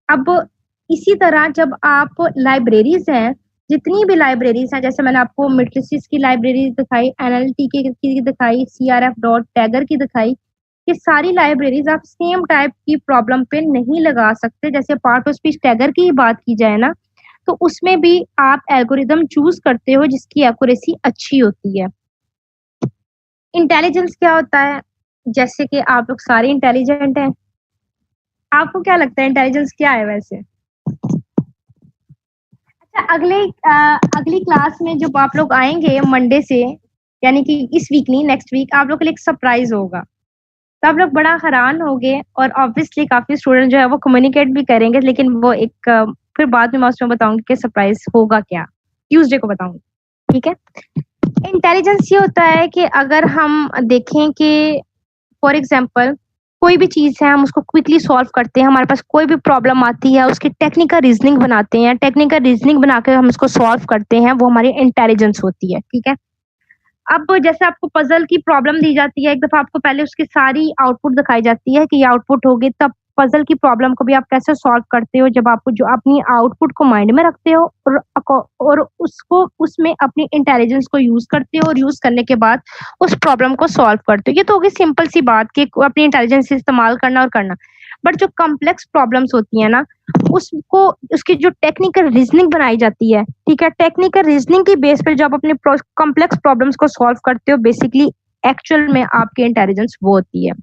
अब इसी तरह जब आप लाइब्रेरीज हैं, जितनी भी लाइब्रेरीज हैं, जैसे मैंने आपको मेट्रिसेस की लाइब्रेरी दिखाई, एनएलटीके की दिखाई, सीआरएफ डॉट टैगर की दिखाई, ये सारी लाइब्रेरीज आप सेम टाइप की प्रॉब्लम पे नहीं लगा सकते। जैसे पार्ट ऑफ स्पीच टैगर की बात की जाए ना, तो उसमें भी आप एल्गोरिदम चूज करते हो जिसकी एक्यूरेसी अच्छी होती है। इंटेलिजेंस क्या होता है? जैसे कि आप लोग सारे इंटेलिजेंट हैं, आपको क्या लगता है इंटेलिजेंस क्या है वैसे? अच्छा, अगली क्लास में जब आप लोग आएंगे मंडे से, यानी कि इस वीक नहीं, नेक्स्ट वीक, आप लोग के लिए एक सरप्राइज होगा, तो आप लोग बड़ा हैरान होंगे। और ऑब्वियसली काफी स्टूडेंट जो है वो कम्युनिकेट भी करेंगे, लेकिन वो एक फिर बाद में मैं उसमें बताऊंगी कि सरप्राइज होगा क्या, ट्यूसडे को बताऊंगी, ठीक है। इंटेलिजेंस ये होता है कि अगर हम देखें कि फॉर एग्जाम्पल कोई भी चीज है, हम उसको क्विकली सॉल्व करते हैं, हमारे पास कोई भी प्रॉब्लम आती है, उसकी टेक्निकल रीजनिंग बनाते हैं, टेक्निकल रीजनिंग बनाकर हम उसको सॉल्व करते हैं, वो हमारी इंटेलिजेंस होती है, ठीक है। अब जैसे आपको पजल की प्रॉब्लम दी जाती है, एक दफा आपको पहले उसकी सारी आउटपुट दिखाई जाती है कि ये आउटपुट होगी, तब पजल की प्रॉब्लम को भी आप कैसे सॉल्व करते हो, जब आपको जो अपनी आउटपुट को माइंड में रखते हो और उसको उसमें अपनी इंटेलिजेंस को यूज करते हो, और यूज करने के बाद उस प्रॉब्लम को सॉल्व करते हो। ये तो होगी सिंपल सी बात कि अपनी इंटेलिजेंस इस्तेमाल करना और करना। बट जो कॉम्प्लेक्स प्रॉब्लम्स होती है ना, उसको उसकी जो टेक्निकल रीजनिंग बनाई जाती है, ठीक है, टेक्निकल रीजनिंग की बेस पर जब अपने कॉम्प्लेक्स प्रॉब्लम्स को सॉल्व करते हो, बेसिकली एक्चुअल में आपकी इंटेलिजेंस वो होती है।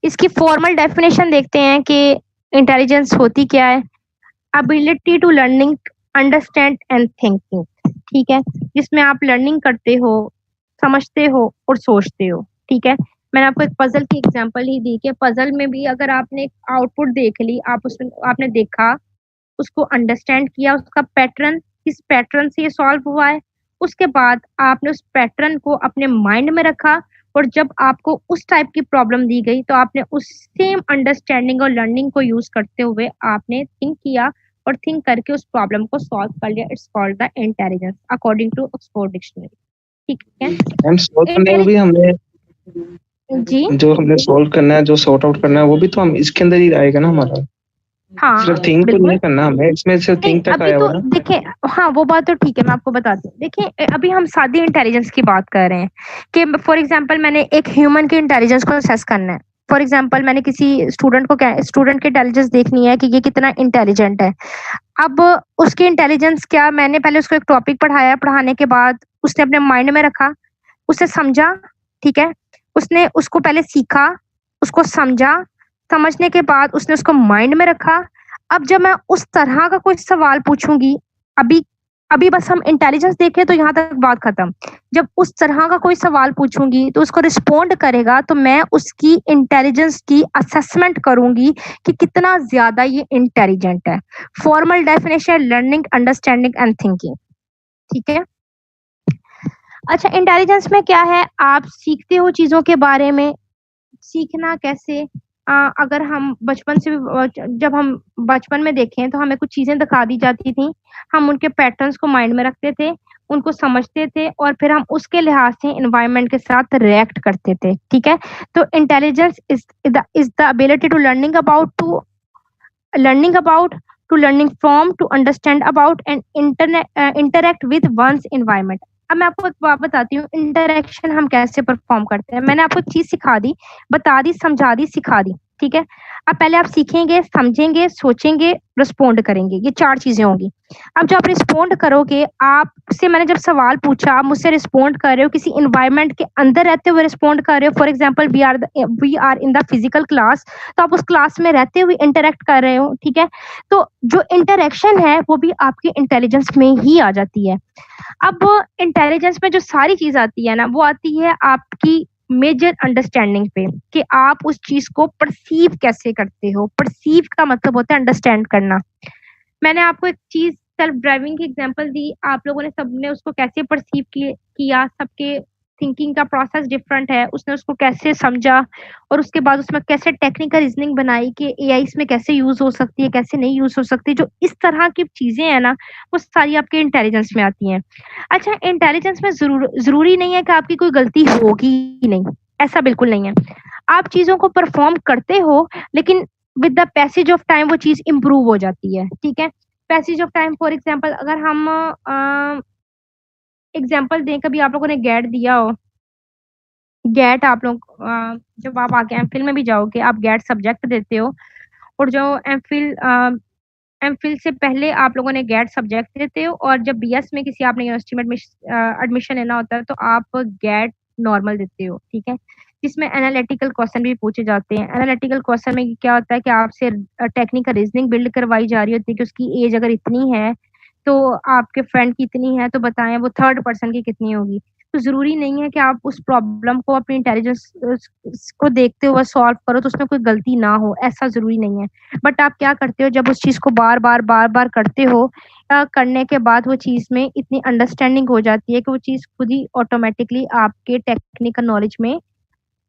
इसकी फॉर्मल डेफिनेशन देखते हैं कि इंटेलिजेंस होती क्या है। Ability to learning, understand and thinking, ठीक है, जिसमें आप लर्निंग करते हो, समझते हो और सोचते हो, ठीक है। मैंने आपको एक पजल की एग्जांपल ही दी कि पजल में भी अगर आपने आउटपुट देख ली, आप उसमें आपने देखा, उसको अंडरस्टैंड किया, उसका पैटर्न, किस पैटर्न से ये सॉल्व हुआ है, उसके बाद आपने उस पैटर्न को अपने माइंड में रखा, और जब आपको उस टाइप की प्रॉब्लम दी गई तो आपने उस सेम अंडरस्टैंडिंग और लर्निंग को यूज करते हुए आपने थिंक किया, और थिंक करके उस प्रॉब्लम को सॉल्व कर लिया। It's called the intelligence according to Oxford dictionary, ठीक है। हम सॉल्व करने में भी हमने जी, जो हमने सॉल्व करना है, जो सॉर्ट आउट करना है, वो भी तो हम इसके अंदर ही आएगा ना हमारा। हाँ सिर्फ थिंक तो बिल्कुल। नहीं करना हमें, इसमें सिर्फ नहीं, थिंक तक अभी आया तो हुआ ना। देखिए, हाँ वो बात तो ठीक है, मैं आपको बताती हूँ। देखिए, अभी हम सादी इंटेलिजेंस की बात कर रहे हैं कि फॉर एग्जांपल मैंने एक ह्यूमन की इंटेलिजेंस को असेस करना है। फॉर एग्जांपल मैंने किसी स्टूडेंट की इंटेलिजेंस देखनी है कि ये कितना इंटेलिजेंट है। अब उसकी इंटेलिजेंस क्या, मैंने पहले उसको एक टॉपिक पढ़ाया, पढ़ाने के बाद उसने अपने माइंड में रखा, उसे समझा, ठीक है, उसने उसको पहले सीखा, उसको समझा, समझने के बाद उसने उसको माइंड में रखा। अब जब मैं उस तरह का कोई सवाल पूछूंगी, अभी अभी बस हम इंटेलिजेंस देखें तो यहाँ तक बात खत्म। जब उस तरह का कोई सवाल पूछूंगी तो उसको रिस्पोंड करेगा, तो मैं उसकी इंटेलिजेंस की असेसमेंट करूंगी कि कितना ज्यादा ये इंटेलिजेंट है। Formal definition, learning, understanding and thinking, ठीक है। अच्छा, इंटेलिजेंस में क्या है, आप सीखते हो चीजों के बारे में। सीखना कैसे? अगर हम बचपन से जब हम बचपन में देखें तो हमें कुछ चीजें दिखा दी जाती थी, हम उनके पैटर्न्स को माइंड में रखते थे, उनको समझते थे, और फिर हम उसके लिहाज से एनवायरनमेंट के साथ रिएक्ट करते थे, ठीक है। तो intelligence is the ability to learning from, to understand about and interact with one's environment. अब मैं आपको एक बात बताती हूँ, इंटरेक्शन हम कैसे परफॉर्म करते हैं। मैंने आपको एक चीज सिखा दी, बता दी, समझा दी, सिखा दी, ठीक है। अब पहले आप सीखेंगे, समझेंगे, सोचेंगे, रिस्पोंड करेंगे, ये 4 चीज़ें होंगी। अब जब आप रिस्पोंड करोगे, आपसे मैंने जब सवाल पूछा, आप मुझसे रिस्पोंड कर रहे हो, किसी एनवायरनमेंट के अंदर रहते हुए रिस्पोंड कर रहे हो। For example we are in the physical class, तो आप उस क्लास में रहते हुए इंटरैक्ट कर रहे हो, ठीक है। तो जो इंटरैक्शन है वो भी आपकी इंटेलिजेंस में ही आ जाती है। अब इंटेलिजेंस में जो सारी चीज आती है ना, वो आती है आपकी मेजर अंडरस्टैंडिंग पे, कि आप उस चीज को परसीव कैसे करते हो। परसीव का मतलब होता है अंडरस्टैंड करना। मैंने आपको एक चीज सेल्फ ड्राइविंग की एग्जांपल दी, आप लोगों ने सबने उसको कैसे परसीव किया, सबके थिंकिंग का प्रोसेस डिफरेंट है, उसने उसको कैसे समझा और उसके बाद उसमें कैसे टेक्निकल रीजनिंग बनाई कि एआई इसमें कैसे यूज हो सकती है, कैसे नहीं यूज हो सकती। जो इस तरह की चीजें हैं ना, वो सारी आपके इंटेलिजेंस में आती हैं। अच्छा, इंटेलिजेंस में जरूरी नहीं है कि आपकी कोई गलती होगी ही नहीं, ऐसा बिल्कुल नहीं है। आप चीजों को परफॉर्म करते हो, लेकिन with the passage of time वो चीज इम्प्रूव हो जाती है, ठीक है। Passage of time, for example अगर हम एग्जाम्पल दें, कभी आप लोगों ने गैट दिया हो, गैट आप लोग जब आप आगे एमफिल में भी जाओगे, आप गैट सब्जेक्ट देते हो, और जो एमफिल एमफिल से पहले आप लोगों ने गैट सब्जेक्ट देते हो, और जब बीएस में किसी आपने यूनिवर्सिटी में एडमिशन लेना होता है तो आप गैट नॉर्मल देते हो, ठीक है। जिसमें एनालिटिकल क्वेश्चन भी पूछे जाते हैं। एनालिटिकल क्वेश्चन में क्या होता है कि आपसे टेक्निकल रीजनिंग बिल्ड करवाई जा रही होती है कि उसकी एज अगर इतनी है तो आपके फ्रेंड की इतनी है, तो बताएं वो थर्ड पर्सन की कितनी होगी। तो जरूरी नहीं है कि आप उस प्रॉब्लम को अपनी इंटेलिजेंस को देखते हुए सॉल्व करो तो उसमें कोई गलती ना हो, ऐसा जरूरी नहीं है। बट आप क्या करते हो, जब उस चीज को बार बार करते हो, करने के बाद वो चीज में इतनी अंडरस्टैंडिंग हो जाती है कि वो चीज खुद ही ऑटोमेटिकली आपके टेक्निकल नॉलेज में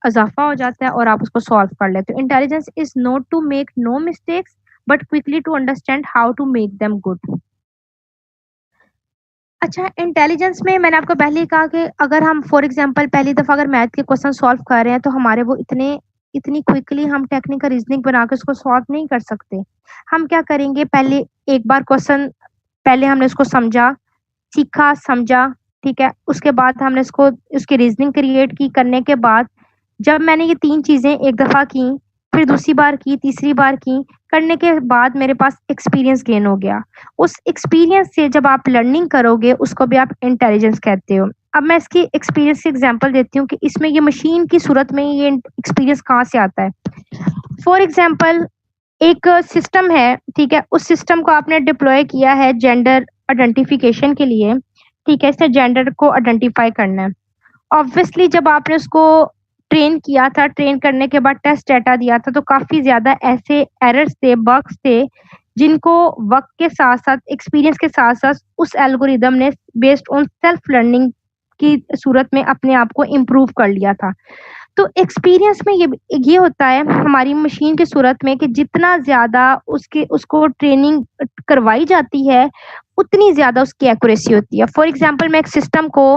इजाफा हो जाता है और आप उसको सॉल्व कर लेते हो। Intelligence is not to make no mistakes but quickly to understand how to make them good. अच्छा, इंटेलिजेंस में मैंने आपको पहले ही कहा कि अगर हम फॉर एग्जांपल पहली दफ़ा अगर मैथ के क्वेश्चन सॉल्व कर रहे हैं तो हमारे वो इतनी क्विकली हम टेक्निकल रीजनिंग बना के उसको सॉल्व नहीं कर सकते। हम क्या करेंगे, पहले एक बार क्वेश्चन, पहले हमने उसको समझा, सीखा, समझा, ठीक है। उसके बाद हमने उसको उसकी रीजनिंग क्रिएट की। करने के बाद जब मैंने ये 3 चीज़ें एक दफ़ा की, फिर दूसरी बार की, तीसरी बार की, करने के बाद मेरे पास एक्सपीरियंस गेन हो गया। उस एक्सपीरियंस से जब आप लर्निंग करोगे उसको भी आप इंटेलिजेंस कहते हो। अब मैं इसकी एक्सपीरियंस से एग्जांपल देती हूँ कि इसमें ये मशीन की सूरत में ये एक्सपीरियंस कहाँ से आता है। फॉर एग्जांपल एक सिस्टम है, ठीक है, उस सिस्टम को आपने डिप्लॉय किया है जेंडर आइडेंटिफिकेशन के लिए, ठीक है। इससे जेंडर को आइडेंटिफाई करना है। ऑब्वियसली जब आपने उसको ट्रेन किया था, ट्रेन करने के बाद टेस्ट डाटा दिया था, तो काफी ज्यादा ऐसे एरर्स थे, बग्स थे, जिनको वक्त के साथ साथ, एक्सपीरियंस के साथ साथ उस एल्गोरिदम ने बेस्ड ऑन सेल्फ लर्निंग की सूरत में अपने आप को इम्प्रूव कर लिया था। तो एक्सपीरियंस में ये होता है हमारी मशीन की सूरत में कि जितना ज्यादा उसको ट्रेनिंग करवाई जाती है उतनी ज्यादा उसकी एक्यूरेसी होती है। फॉर एग्जांपल मैं एक सिस्टम को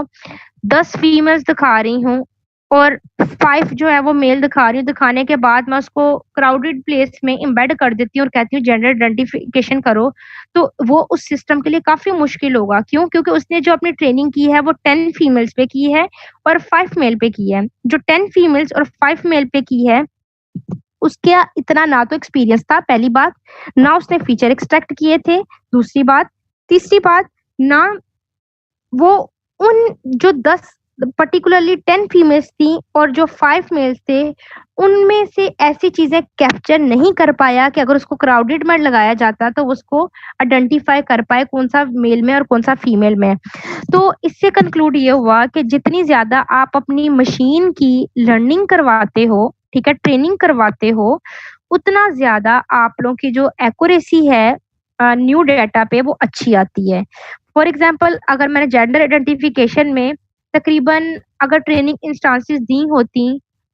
10 फीमेल्स दिखा रही हूँ और 5 जो है वो मेल दिखा रही हूँ। दिखाने के बाद मैं उसको क्राउडेड प्लेस में एम्बेड कर देती हूँ और कहती हूँ जेंडर आइडेंटिफिकेशन करो, तो वो उस सिस्टम के लिए काफी मुश्किल होगा। क्यों? क्योंकि उसने जो अपनी ट्रेनिंग की है वो 10 फीमेल्स पे की है और 5 मेल पे की है। जो 10 फीमेल्स और 5 मेल पे की है उसके इतना ना तो एक्सपीरियंस था, पहली बात, ना उसने फीचर एक्सट्रैक्ट किए थे, दूसरी बात, तीसरी बात, ना वो उन जो 10 पर्टिकुलरली 10 फीमेल्स थी और जो 5 मेल्स थे उनमें से ऐसी चीजें कैप्चर नहीं कर पाया कि अगर उसको क्राउडेड में लगाया जाता तो उसको आइडेंटिफाई कर पाए कौन सा मेल में और कौन सा फीमेल में। तो इससे कंक्लूड ये हुआ कि जितनी ज्यादा आप अपनी मशीन की लर्निंग करवाते हो, ठीक है, ट्रेनिंग करवाते हो, उतना ज्यादा आप लोगों की जो एक्यूरेसी है न्यू डाटा पे वो अच्छी आती है। फॉर एग्जाम्पल अगर मैंने जेंडर आइडेंटिफिकेशन में तकरीबन अगर ट्रेनिंग इंस्टांसेस दी होती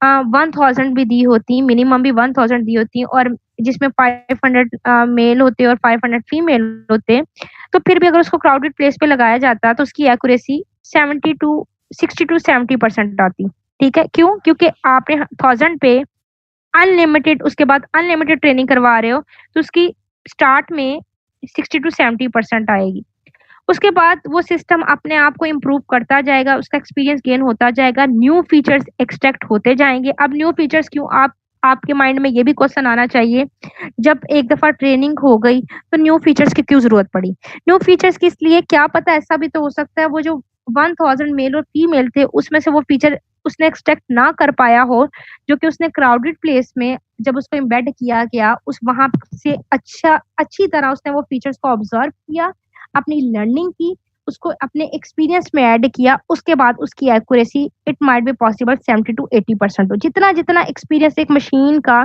1000 भी दी होती, मिनिमम भी 1000 दी होती, और जिसमें 500 मेल होते और 500 फीमेल होते, तो फिर भी अगर उसको क्राउडेड प्लेस पे लगाया जाता तो उसकी एक्यूरेसी 60 to 70% आती। ठीक है, क्यों? क्योंकि आपने 1000 पे अनलिमिटेड, उसके बाद अनलिमिटेड ट्रेनिंग करवा रहे हो तो उसकी स्टार्ट में 60 to 70% आएगी। उसके बाद वो सिस्टम अपने आप को इम्प्रूव करता जाएगा, उसका एक्सपीरियंस गेन होता जाएगा, न्यू फीचर्स एक्सट्रैक्ट होते जाएंगे। अब न्यू फीचर्स क्यों? आप आपके माइंड में ये भी क्वेश्चन आना चाहिए, जब एक दफा ट्रेनिंग हो गई तो न्यू फीचर्स की क्यों जरूरत पड़ी? न्यू फीचर्स की इसलिए, क्या पता ऐसा भी तो हो सकता है वो जो 1000 मेल और फीमेल थे उसमें से वो फीचर उसने एक्सट्रैक्ट ना कर पाया हो, जो कि उसने क्राउडेड प्लेस में जब उसको एम्बेड किया गया उस वहां से अच्छी तरह उसने वो फीचर्स को ऑब्जर्व किया, अपनी लर्निंग की, उसको अपने एक्सपीरियंस में ऐड किया, उसके बाद उसकी accuracy it might be possible 70 to 80% हो। जितना जितना एक्सपीरियंस एक मशीन का,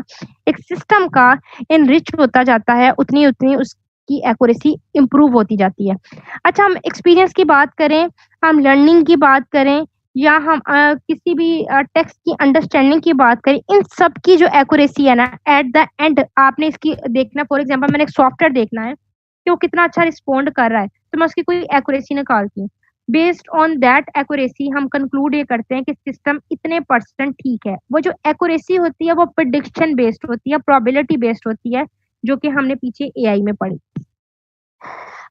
एक सिस्टम का इनरिच होता जाता है, उतनी उतनी उसकी एक्यूरेसी इंप्रूव होती जाती है। अच्छा, हम एक्सपीरियंस की बात करें, हम लर्निंग की बात करें, या हम किसी भी टेक्स्ट की अंडरस्टैंडिंग की बात करें, इन सब की जो एक्यूरेसी है ना, एट द एंड आपने इसकी देखना, फॉर एग्जांपल मैंने एक सॉफ्टवेयर देखना है कि वो कितना अच्छा रिस्पोंड कर रहा है, तो मैं उसकी कोई एक्यूरेसी निकालती हूँ। बेस्ड ऑन दैट एक्यूरेसी हम कंक्लूड ये करते हैं कि सिस्टम इतने परसेंट ठीक है। वो जो एक्यूरेसी होती है वो प्रेडिक्शन बेस्ड होती है, प्रोबेबिलिटी बेस्ड होती है, जो कि हमने पीछे एआई में पढ़ी।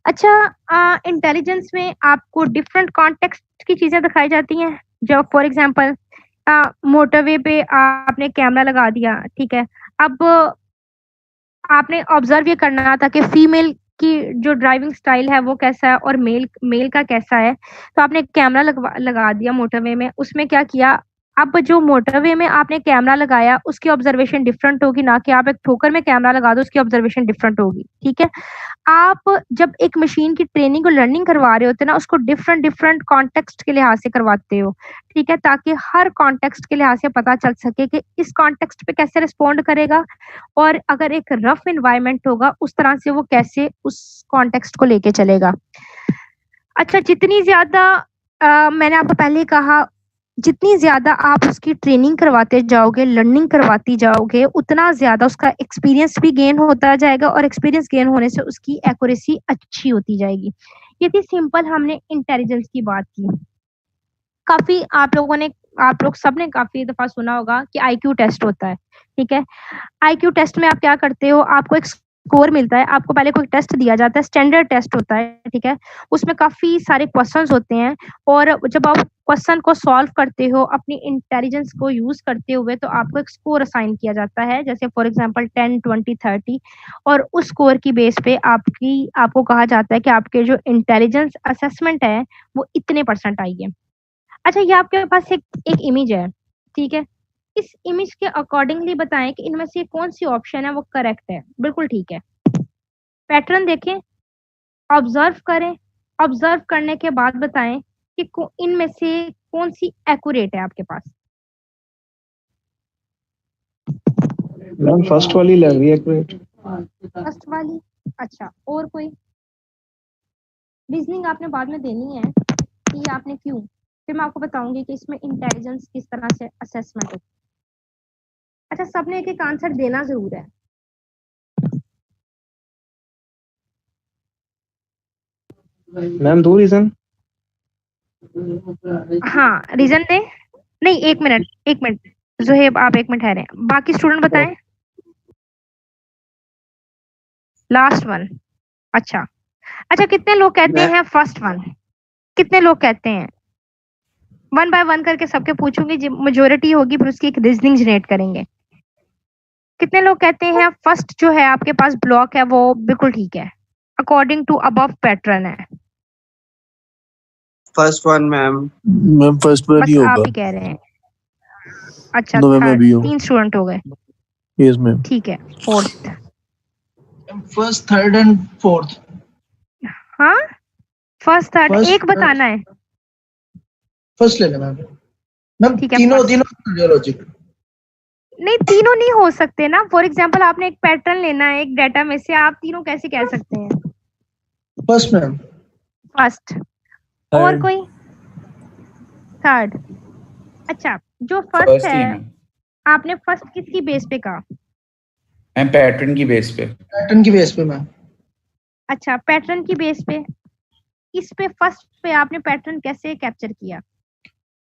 अच्छा, इंटेलिजेंस में आपको डिफरेंट कॉन्टेक्स्ट की चीजें दिखाई जाती हैं। जो फॉर एग्जांपल मोटरवे पे आपने कैमरा लगा दिया, ठीक है, अब आपने ऑब्जर्व ये करना था कि फीमेल की जो ड्राइविंग स्टाइल है वो कैसा है और मेल का कैसा है, तो आपने कैमरा लगा दिया मोटरवे में। उसमें क्या किया, अब जो मोटरवे में आपने कैमरा लगाया उसकी ऑब्जर्वेशन डिफरेंट होगी, ना कि आप एक ठोकर में कैमरा लगा दो उसकी ऑब्जर्वेशन डिफरेंट होगी, ठीक है। आप जब एक मशीन की ट्रेनिंग और लर्निंग करवा रहे होते हैं ना, उसको डिफरेंट डिफरेंट कॉन्टेक्स्ट के लिहाज से करवाते हो, ठीक है, ताकि हर कॉन्टेक्स्ट के लिहाज से पता चल सके कि इस कॉन्टेक्स्ट पे कैसे रिस्पॉन्ड करेगा, और अगर एक रफ एनवायरनमेंट होगा उस तरह से वो कैसे उस कॉन्टेक्स्ट को लेके चलेगा। अच्छा, जितनी ज्यादा मैंने आपको पहले ही कहा, जितनी ज्यादा आप उसकी ट्रेनिंग करवाते जाओगे, लर्निंग करवाती जाओगे, उतना ज्यादा उसका एक्सपीरियंस भी गेन होता जाएगा, और एक्सपीरियंस गेन होने से उसकी एक्यूरेसी अच्छी होती जाएगी। ये थी सिंपल, हमने इंटेलिजेंस की बात की। काफी आप लोग सबने काफी दफा सुना होगा कि आईक्यू टेस्ट होता है, ठीक है। आईक्यू टेस्ट में आप क्या करते हो, आपको एक स्कोर मिलता है, आपको पहले कोई टेस्ट दिया जाता है, स्टैंडर्ड टेस्ट होता है, ठीक है। उसमें काफी सारे क्वेश्चंस होते हैं, और जब आप क्वेश्चन को सॉल्व करते हो अपनी इंटेलिजेंस को यूज करते हुए, तो आपको एक स्कोर असाइन किया जाता है, जैसे फॉर एग्जांपल 10, 20, 30, और उस स्कोर की बेस पे आपको कहा जाता है कि आपके जो इंटेलिजेंस असेसमेंट है वो इतने परसेंट आई है। अच्छा, ये आपके पास एक इमेज है, ठीक है, इस इमेज के अकॉर्डिंगली बताएं कि इनमें से कौन सी ऑप्शन है वो करेक्ट है। बिल्कुल ठीक है, पैटर्न देखें, ऑब्जर्व करें, ऑब्जर्व करने के बाद बताएं कि इनमें से कौन सी एक्यूरेट है आपके पास। मैम फर्स्ट वाली लग रही है एक्यूरेट। फर्स्ट वाली, अच्छा, और कोई रीजनिंग आपने बाद में देनी है कि ये आपने क्यों, फिर मैं आपको बताऊंगी कि इसमें इंटेलिजेंस किस तरह से असेसमेंट होती है। अच्छा, सबने एक एक आंसर देना जरूर है। मैम दो रीजन। हाँ, रीजन दे। नहीं, एक मिनट जोहेब, आप एक मिनट ठहरे, बाकी स्टूडेंट बताएं। लास्ट वन, अच्छा, कितने लोग कहते हैं फर्स्ट वन? कितने लोग कहते हैं? वन बाय वन करके सबके पूछूंगी, मेजोरिटी होगी फिर उसकी एक रीजनिंग जनरेट करेंगे। कितने लोग कहते हैं फर्स्ट जो है आपके पास ब्लॉक है वो बिल्कुल ठीक है, अकॉर्डिंग टू अबव पैटर्न है? First one ma'am first one ही होगा। आप ही कह रहे हैं। अच्छा, मैं भी हूँ। 3 स्टूडेंट हो गए। Yes ma'am. ठीक है, fourth, first, third and fourth. हाँ, फर्स्ट थर्ड एक बताना है। फर्स्ट ले लेना मैम, ठीक है, तीनों लॉजिक। नहीं, तीनों नहीं हो सकते ना। फॉर एग्जांपल आपने एक पैटर्न लेना है एक डाटा में से, आप तीनों कैसे कह सकते हैं? First ma'am. फर्स्ट, और कोई? थर्ड। अच्छा, जो फर्स्ट है आपने फर्स्ट किसकी बेस पे कहा? मैम पैटर्न की बेस पे। पैटर्न की बेस पे मैम। अच्छा, पैटर्न की बेस पे, इस पे फर्स्ट पे आपने पैटर्न कैसे कैप्चर किया?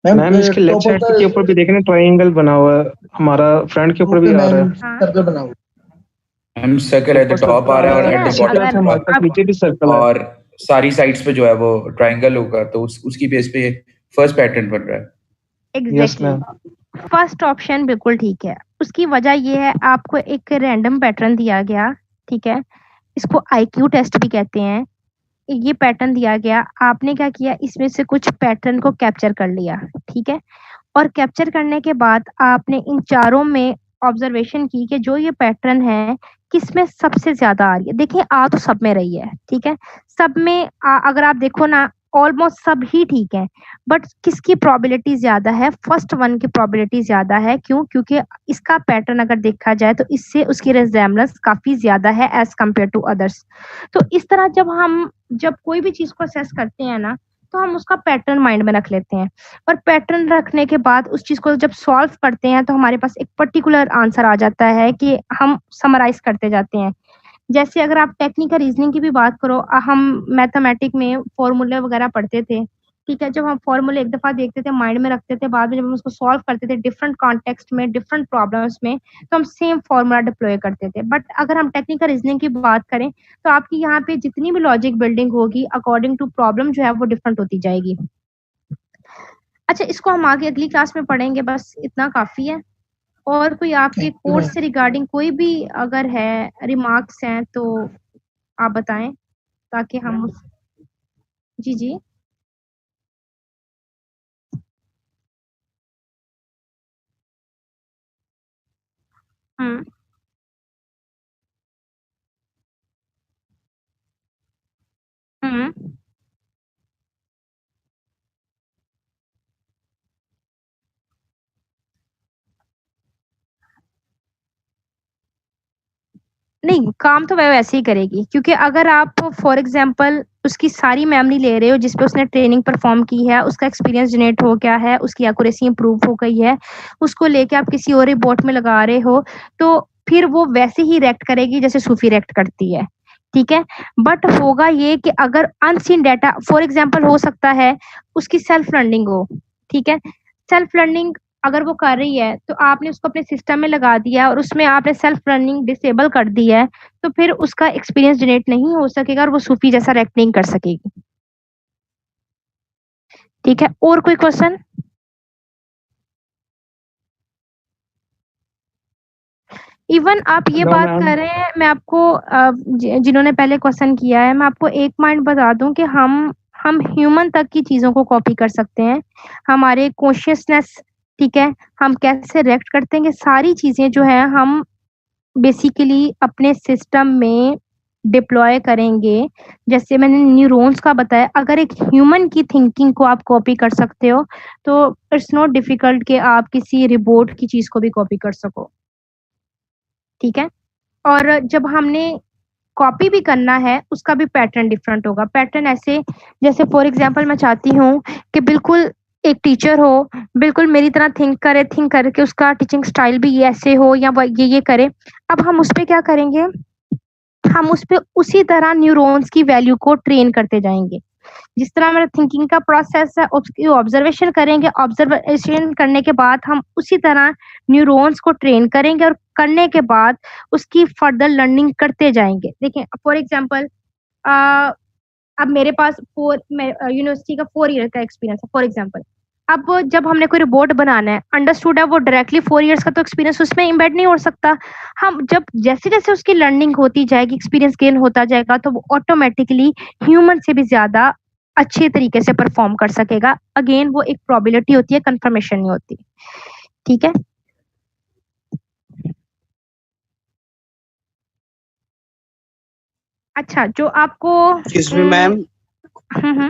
मैम इसके लेफ्ट साइड के ऊपर भी देखने ट्रायंगल बना हुआ है, हमारा फ्रंट के ऊपर भी आ रहा है। सर्कल बना हुआ है ma'am, circle at the top आ रहा है और एट द बॉटम नीचे भी सर्कल है, और सारी साइड्स पे जो है वो ट्रायंगल होगा, तो उसकी बेस पे फर्स्ट पैटर्न बन रहा है। एग्जैक्टली। फर्स्ट ऑप्शन बिल्कुल ठीक है। उसकी वजह ये है, आपको एक रैंडम पैटर्न दिया गया, ठीक है, इसको आईक्यू टेस्ट भी कहते हैं। ये पैटर्न दिया गया, आपने क्या किया, इसमें से कुछ पैटर्न को कैप्चर कर लिया, ठीक है, और कैप्चर करने के बाद आपने इन चारों में ऑब्जर्वेशन की कि जो ये पैटर्न है किसमें सबसे ज्यादा आ रही है। देखिए आ तो सब में रही है, ठीक है, सब में अगर आप देखो ना ऑलमोस्ट सब ही ठीक है, बट किसकी प्रोबेबिलिटी ज्यादा है, फर्स्ट वन की प्रोबेबिलिटी ज्यादा है। क्यों? क्योंकि इसका पैटर्न अगर देखा जाए तो इससे उसकी रिजेम्बलेंस काफी ज्यादा है एज कम्पेयर टू अदर्स। तो इस तरह जब कोई भी चीज को असेस करते हैं ना, तो हम उसका पैटर्न माइंड में रख लेते हैं, और पैटर्न रखने के बाद उस चीज को जब सॉल्व करते हैं तो हमारे पास एक पर्टिकुलर आंसर आ जाता है कि हम समराइज करते जाते हैं। जैसे अगर आप टेक्निकल रीजनिंग की भी बात करो, हम मैथमेटिक में फॉर्मूले वगैरह पढ़ते थे, ठीक है, जब हम फॉर्मूले एक दफा देखते थे, माइंड में रखते थे, बाद में जब हम उसको सॉल्व करते थे डिफरेंट कॉन्टेक्स्ट में, डिफरेंट प्रॉब्लम्स में, तो हम सेम फॉर्मूला डिप्लॉय करते थे। बट अगर हम टेक्निकल रीजनिंग की बात करें तो आपकी यहाँ पे जितनी भी लॉजिक बिल्डिंग होगी अकॉर्डिंग टू प्रॉब्लम जो है वो डिफरेंट होती जाएगी। अच्छा, इसको हम आगे अगली क्लास में पढ़ेंगे, बस इतना काफी है। और कोई आपके कोर्स से रिगार्डिंग कोई भी अगर है रिमार्क्स हैं तो आप बताएं, ताकि हम जी जी हम्म हम्म नहीं, काम तो वह वैसे ही करेगी, क्योंकि अगर आप फॉर एग्जांपल उसकी सारी मेमोरी ले रहे हो जिस पे उसने ट्रेनिंग परफॉर्म की है, उसका एक्सपीरियंस जनरेट हो गया है, उसकी एक्यूरेसी इंप्रूव हो गई है, उसको लेके आप किसी और रिपोर्ट में लगा रहे हो, तो फिर वो वैसे ही रिएक्ट करेगी जैसे सूफी रिएक्ट करती है, ठीक है। बट होगा ये कि अगर अनसीन डाटा फॉर एग्जाम्पल हो सकता है उसकी सेल्फ लर्निंग हो, ठीक है, सेल्फ लर्निंग अगर वो कर रही है तो आपने उसको अपने सिस्टम में लगा दिया और उसमें आपने सेल्फ लर्निंग डिसेबल कर दी है, तो फिर उसका एक्सपीरियंस जनरेट नहीं हो सकेगा और वो सूफी जैसा रिएक्ट नहीं कर सकेगी, ठीक है। और कोई क्वेश्चन? इवन आप ये नो बात मैम। कर रहे हैं, मैं आपको जिन्होंने पहले क्वेश्चन किया है, मैं आपको एक पॉइंट बता दूं कि हम ह्यूमन तक की चीजों को कॉपी कर सकते हैं, हमारे कॉन्शियसनेस, ठीक है, हम कैसे रिएक्ट करते हैं, ये सारी चीजें जो है हम बेसिकली अपने सिस्टम में डिप्लॉय करेंगे। जैसे मैंने न्यूरॉन्स का बताया, अगर एक ह्यूमन की थिंकिंग को आप कॉपी कर सकते हो तो इट्स नॉट डिफिकल्ट कि आप किसी रिबोट की चीज को भी कॉपी कर सको, ठीक है। और जब हमने कॉपी भी करना है उसका भी पैटर्न डिफरेंट होगा। पैटर्न ऐसे, जैसे फॉर एग्जांपल मैं चाहती हूँ कि बिल्कुल एक टीचर हो, बिल्कुल मेरी तरह थिंक करके उसका टीचिंग स्टाइल भी ये ऐसे हो या ये करे। अब हम उस पे क्या करेंगे, हम उस पे उसी तरह न्यूरॉन्स की वैल्यू को ट्रेन करते जाएंगे। जिस तरह हमारा थिंकिंग का प्रोसेस है उसकी ऑब्जर्वेशन करेंगे, ऑब्जर्वेशन करने के बाद हम उसी तरह न्यूरॉन्स को ट्रेन करेंगे, और करने के बाद उसकी फर्दर लर्निंग करते जाएंगे। देखिए फॉर एग्जांपल अब मेरे पास यूनिवर्सिटी का 4 ईयर का एक्सपीरियंस है फॉर एग्जांपल। अब जब हमने कोई रिपोर्ट बनाना है, अंडरस्टूड है, वो डायरेक्टली 4 ईयर्स का तो एक्सपीरियंस उसमें इम्बेड नहीं हो सकता। हम जब जैसे जैसे उसकी लर्निंग होती जाएगी, एक्सपीरियंस गेन होता जाएगा, तो वो ऑटोमेटिकली ह्यूमन से भी ज्यादा अच्छे तरीके से परफॉर्म कर सकेगा। अगेन वो एक प्रोबेबिलिटी होती है, कंफर्मेशन नहीं होती, ठीक है। अच्छा, जो आपको मैम हम्म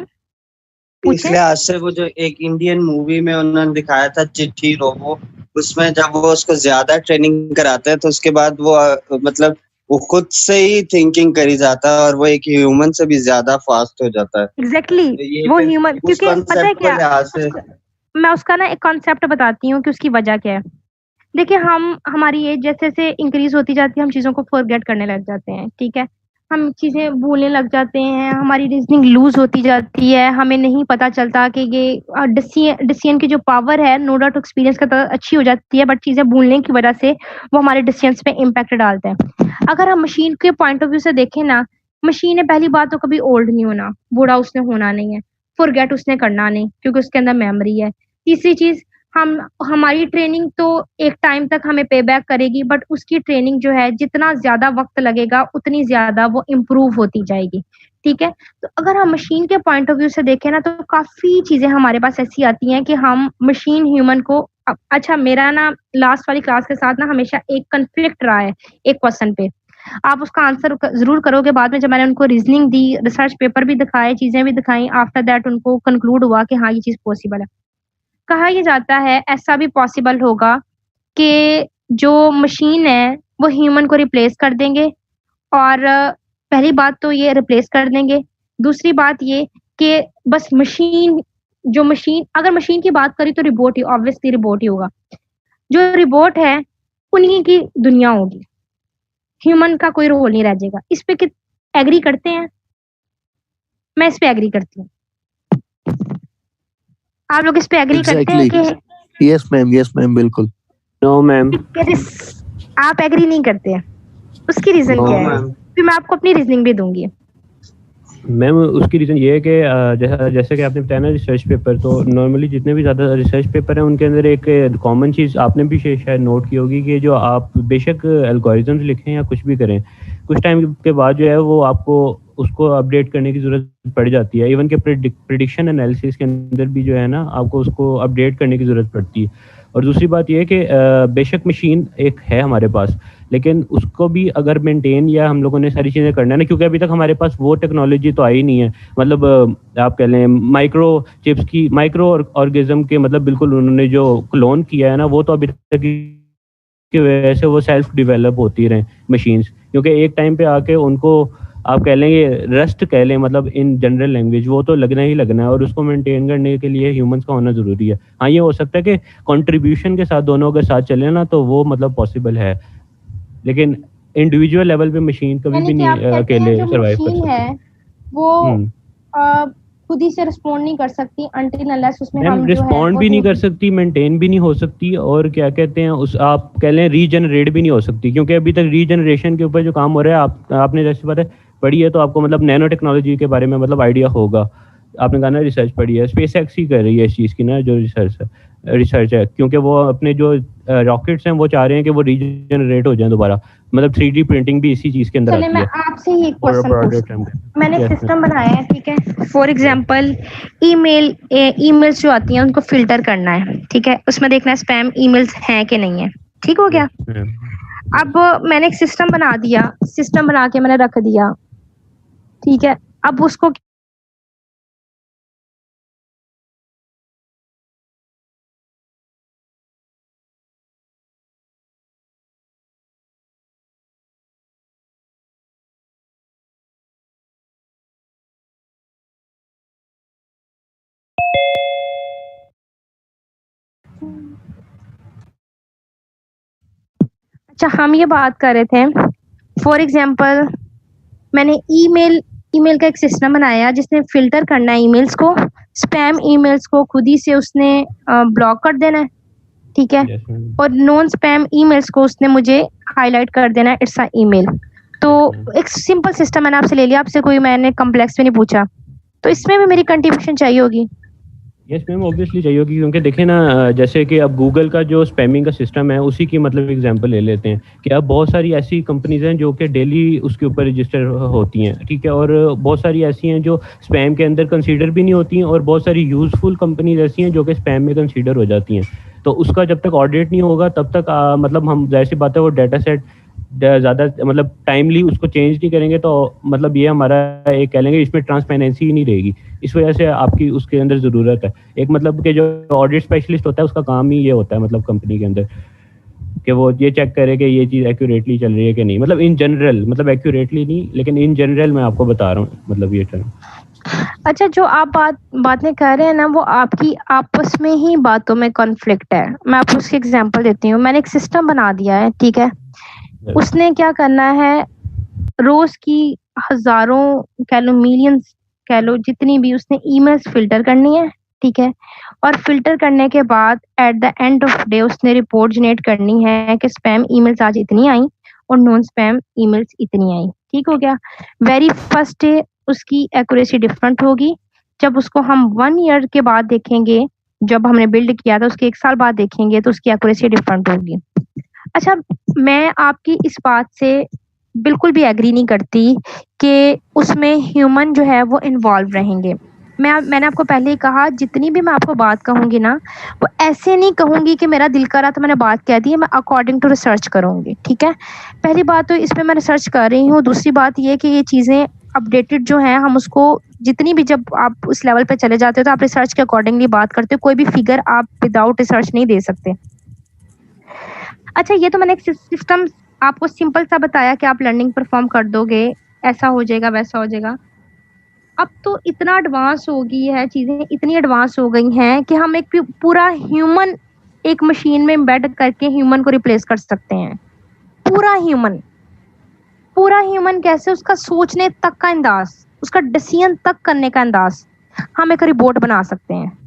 इस पूछे। लिहाज से वो जो एक इंडियन मूवी में उन्होंने दिखाया था चिट्ठी रोबो, उसमें जब वो उसको ज्यादा ट्रेनिंग कराते हैं तो उसके बाद वो मतलब वो खुद से ही थिंकिंग करी जाता है और वो एक ह्यूमन से भी ज्यादा फास्ट हो जाता है। एग्जैक्टली तो ये वो फिर ह्यूमन, उस क्योंकि पता है कॉन्सेप्ट को क्या, लिहाज से मैं उसका ना एक कॉन्सेप्ट बताती हूँ कि उसकी वजह क्या है। देखिए हमारी एज जैसे जैसे इंक्रीज होती जाती है, हम चीजों को फॉरगेट करने लग जाते हैं, ठीक है, हम चीजें भूलने लग जाते हैं, हमारी रीजनिंग लूज होती जाती है, हमें नहीं पता चलता कि ये डिसीजन की जो पावर है, नो डाउट एक्सपीरियंस का तो अच्छी हो जाती है, बट चीजें भूलने की वजह से वो हमारे डिसीजंस पे इम्पैक्ट डालते हैं। अगर हम मशीन के पॉइंट ऑफ व्यू से देखें ना, मशीन है पहली बात तो कभी ओल्ड नहीं होना, बूढ़ा उसने होना नहीं है, फॉरगेट उसने करना नहीं क्योंकि उसके अंदर मेमोरी है। तीसरी चीज, हमारी ट्रेनिंग तो एक टाइम तक हमें पे बैक करेगी, बट उसकी ट्रेनिंग जो है जितना ज्यादा वक्त लगेगा उतनी ज्यादा वो इम्प्रूव होती जाएगी। ठीक है, तो अगर हम मशीन के पॉइंट ऑफ व्यू से देखें ना, तो काफी चीजें हमारे पास ऐसी आती हैं कि हम मशीन ह्यूमन को अच्छा, मेरा ना लास्ट वाली क्लास के साथ ना हमेशा एक कंफ्लिक्ट रहा है एक क्वेश्चन पे। आप उसका आंसर जरूर करोगे बाद में। जब मैंने उनको रीजनिंग दी, रिसर्च पेपर भी दिखाए, चीजें भी दिखाई, आफ्टर दैट उनको कंक्लूड हुआ कि हाँ ये चीज पॉसिबल है। कहा यह जाता है ऐसा भी पॉसिबल होगा कि जो मशीन है वो ह्यूमन को रिप्लेस कर देंगे। और पहली बात तो ये रिप्लेस कर देंगे। दूसरी बात ये कि बस मशीन, जो मशीन, अगर मशीन की बात करी तो रिबोट ही, ऑब्वियसली रिबोट ही होगा। जो रिबोट है उन्हीं की दुनिया होगी, ह्यूमन का कोई रोल नहीं रह जाएगा। इस पे कि एग्री करते हैं? मैं इस पे एग्री करती हूँ। आप लोग इस पे एग्री करते हैं कि? यस मैम, बिल्कुल। No ma'am. आप एग्री नहीं करते हैं, उसकी रीजन क्या है? फिर मैं आपको अपनी रीजनिंग भी दूंगी। मैम उसकी रीज़न ये है कि जैसे कि आपने बताया ना रिसर्च पेपर, तो नॉर्मली जितने भी ज़्यादा रिसर्च पेपर हैं उनके अंदर एक कॉमन चीज़ आपने भी शायद नोट की होगी कि जो आप बेशक एल्गोरिथम्स लिखें या कुछ भी करें, कुछ टाइम के बाद जो है वो आपको उसको अपडेट करने की ज़रूरत पड़ जाती है। इवन के प्रिडिक्शन एनालिसिस के अंदर भी जो है ना आपको उसको अपडेट करने की ज़रूरत पड़ती है। और दूसरी बात यह है कि बेशक मशीन एक है हमारे पास, लेकिन उसको भी अगर मेंटेन या हम लोगों ने सारी चीज़ें करना है ना, क्योंकि अभी तक हमारे पास वो टेक्नोलॉजी तो आई नहीं है। मतलब आप कह लें माइक्रो चिप्स की, माइक्रो ऑर्गेनिज्म के, मतलब बिल्कुल उन्होंने जो क्लोन किया है ना, वो तो अभी तक की वजह से वो सेल्फ डिवेलप होती रहे मशीन्स, क्योंकि एक टाइम पे आके उनको आप कह लेंगे रस्ट कह लें, मतलब इन जनरल लैंग्वेज, वो तो लगना ही लगना है और उसको मेंटेन करने के लिए ह्यूमंस का होना ज़रूरी है। हाँ, ये हो सकता है कि कंट्रीब्यूशन के साथ दोनों अगर साथ चले ना तो वो मतलब पॉसिबल है, लेकिन इंडिविजुअल लेवल पे मशीन कभी भी नहीं अकेले सर्वाइव कर सकती है वो खुद ही से रिस्पॉन्ड नहीं कर सकती अनटिल अनलेस उसमें हम रिस्पॉन्ड भी नहीं कर सकती, मेंटेन भी नहीं हो सकती, और क्या कहते हैं उस आप कह लें रीजनरेट भी नहीं हो सकती, क्योंकि अभी तक रीजनरेशन के ऊपर जो काम हो रहा है, आपने जैसे बात है पढ़ी है तो आपको मतलब नैनो टेक्नोलॉजी के बारे में मतलब आइडिया होगा। आपने कहा ना रिसर्च पढ़ी है, स्पेस एक्स ही कर रही है इस चीज़ की ना जो रिसर्च है, क्योंकि वो अपने जो रॉकेट्स हैं वो चाह रहे हैं कि वो रीजनरेट हो जाए दोबारा। मतलब 3D प्रिंटिंग भी इसी चीज़ के अंदर आती है। मैं आपसे ही एक क्वेश्चन पूछती हूँ। मैंने एक सिस्टम बनाया है, ठीक है, फॉर एग्जांपल ईमेल्स जो आती हैं उनको फिल्टर करना है, ठीक है, उसमें देखना है स्पैम ईमेल्स हैं कि नहीं है, ठीक हो गया। अब मैंने एक सिस्टम बना दिया, सिस्टम बना के मैंने रख दिया, ठीक है। अब उसको अच्छा, हम ये बात कर रहे थे, फॉर एग्जांपल मैंने ईमेल का एक सिस्टम बनाया जिसने फिल्टर करना है ईमेल्स को, स्पैम ईमेल्स को खुद ही से उसने ब्लॉक कर देना है, ठीक है, और नॉन स्पैम ईमेल्स को उसने मुझे हाईलाइट कर देना है, इट्स अ ईमेल। तो एक सिंपल सिस्टम मैंने आपसे ले लिया, आपसे कोई मैंने कॉम्प्लेक्स भी नहीं पूछा, तो इसमें भी मेरी कंट्रीब्यूशन चाहिए होगी। यस मैम, ऑब्वियसली चाहिए होगी, क्योंकि देखें ना जैसे कि अब गूगल का जो स्पैमिंग का सिस्टम है उसी की मतलब एग्जांपल ले लेते हैं कि अब बहुत सारी ऐसी कंपनीज हैं जो कि डेली उसके ऊपर रजिस्टर होती हैं, ठीक है, और बहुत सारी ऐसी हैं जो स्पैम के अंदर कंसीडर भी नहीं होती हैं, और बहुत सारी यूजफुल कंपनीज ऐसी हैं जो कि स्पैम में कंसीडर हो जाती हैं। तो उसका जब तक ऑडिट नहीं होगा तब तक मतलब हम जाहिर सी बात है वो डाटा सेट ज़्यादा मतलब टाइमली उसको चेंज नहीं करेंगे, तो मतलब ये हमारा एक कह लेंगे इसमें ट्रांसपेरेंसी ही नहीं रहेगी। इस वजह से आपकी उसके अंदर ज़रूरत है एक मतलब कि जो ऑडिट स्पेशलिस्ट होता है उसका काम ही ये होता है मतलब कंपनी के अंदर कि वो ये चेक करे कि ये चीज़ एक्यूरेटली चल रही है कि नहीं, मतलब इन जनरल, मतलब एक्यूरेटली नहीं लेकिन इन जनरल मैं आपको बता रहा हूँ मतलब ये टर्म। अच्छा, जो आप बातें कर रहे हैं ना वो आपकी आपस में ही बातों में कॉन्फ्लिक्ट है। मैं आपको उसकी एग्जांपल देती हूँ। मैंने एक सिस्टम बना दिया है, ठीक है, उसने क्या करना है, रोज की हजारों कह लो, मिलियंस कह लो, जितनी भी उसने ईमेल्स फिल्टर करनी है, ठीक है, और फिल्टर करने के बाद at the end of day उसने रिपोर्ट जनरेट करनी है कि स्पैम ईमेल्स आज इतनी आई और नॉन स्पैम ईमेल्स इतनी आई, ठीक हो गया। वेरी फर्स्ट डे उसकी एक्यूरेसी डिफरेंट होगी, जब उसको हम 1 ईयर के बाद देखेंगे जब हमने बिल्ड किया था उसके 1 साल बाद देखेंगे तो उसकी एक्यूरेसी डिफरेंट होगी। अच्छा, मैं आपकी इस बात से बिल्कुल भी एग्री नहीं करती कि उसमें ह्यूमन जो है वो इन्वॉल्व रहेंगे। मैंने आपको पहले ही कहा, जितनी भी मैं आपको बात कहूँगी ना, वो ऐसे नहीं कहूँगी कि मेरा दिल करा तो मैंने बात कह दी है, मैं अकॉर्डिंग टू रिसर्च करूँगी, ठीक है? पहली बात तो इसमें मैं रिसर्च कर रही हूँ, दूसरी बात ये कि ये चीज़ें अपडेटेड जो हैं, हम उसको जितनी भी, जब आप उस लेवल पे चले जाते हो तो आप रिसर्च के अकॉर्डिंगली बात करते हो, कोई भी फिगर आप विदाउट रिसर्च नहीं दे सकते। अच्छा, ये तो मैंने एक सिस्टम आपको सिंपल सा बताया कि आप लर्निंग परफॉर्म कर दोगे, ऐसा हो जाएगा, वैसा हो जाएगा। अब तो इतना एडवांस हो गई है, चीज़ें इतनी एडवांस हो गई हैं कि हम एक पूरा ह्यूमन एक मशीन में एम्बेड करके ह्यूमन को रिप्लेस कर सकते हैं। पूरा ह्यूमन कैसे? उसका सोचने तक का अंदाज, उसका डिसीजन तक करने का अंदाज हम एक रिपोर्ट बना सकते हैं।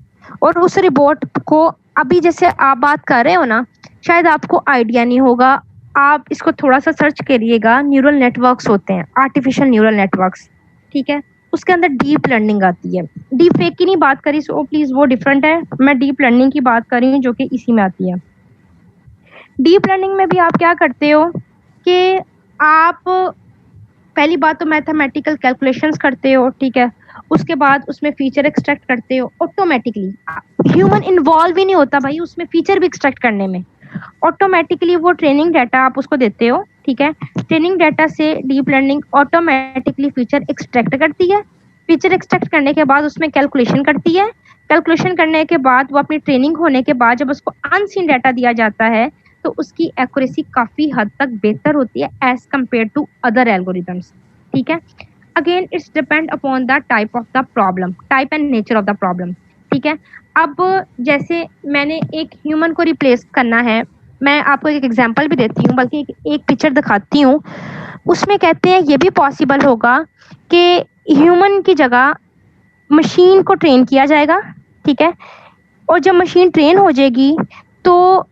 और उस रिपोर्ट को अभी जैसे आप बात कर रहे हो ना, शायद आपको आइडिया नहीं होगा, आप इसको थोड़ा सा सर्च करिएगा। न्यूरल नेटवर्क्स होते हैं, आर्टिफिशियल न्यूरल नेटवर्क्स, ठीक है? उसके अंदर डीप लर्निंग आती है। डीप फेक की नहीं बात करी, सो प्लीज वो डिफरेंट है। मैं डीप लर्निंग की बात कर रही हूँ जो कि इसी में आती है। डीप लर्निंग में भी आप क्या करते हो कि आप पहली बात तो मैथमेटिकल कैलकुलेशंस करते हो, ठीक है? उसके बाद उसमें फीचर एक्सट्रैक्ट करते हो ऑटोमेटिकली। ह्यूमन इन्वॉल्व ही नहीं होता भाई उसमें, फीचर भी एक्सट्रैक्ट करने में। ऑटोमेटिकली वो ट्रेनिंग डाटा आप उसको देते हो, ठीक है? ट्रेनिंग डाटा से deep learning automatically feature extract करती है। फीचर एक्सट्रैक्ट करने के बाद उसमें कैलकुलेशन करती है। कैलकुलेशन करने के बाद वो अपनी ट्रेनिंग होने के बाद जब उसको अनसीन डाटा दिया जाता है तो उसकी एक्यूरेसी काफी हद तक बेहतर होती है as compare to other algorithms, ठीक है? Again it's depend upon the type of the problem, type and nature of the problem, ठीक है? अब जैसे मैंने एक ह्यूमन को रिप्लेस करना है, मैं आपको एक एग्जांपल भी देती हूँ, बल्कि एक पिक्चर दिखाती हूँ। उसमें कहते हैं ये भी पॉसिबल होगा कि ह्यूमन की जगह मशीन को ट्रेन किया जाएगा, ठीक है? और जब मशीन ट्रेन हो जाएगी तो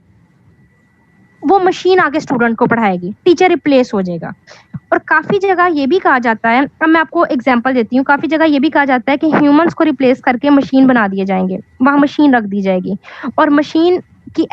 वो मशीन आगे स्टूडेंट को पढ़ाएगी, टीचर रिप्लेस हो जाएगा। और काफी जगह ये भी कहा जाता है, अब मैं आपको एग्जांपल देती हूँ, काफी जगह ये भी कहा जाता है कि ह्यूमंस को रिप्लेस करके मशीन बना दिए जाएंगे, वहां मशीन रख दी जाएगी और मशीन की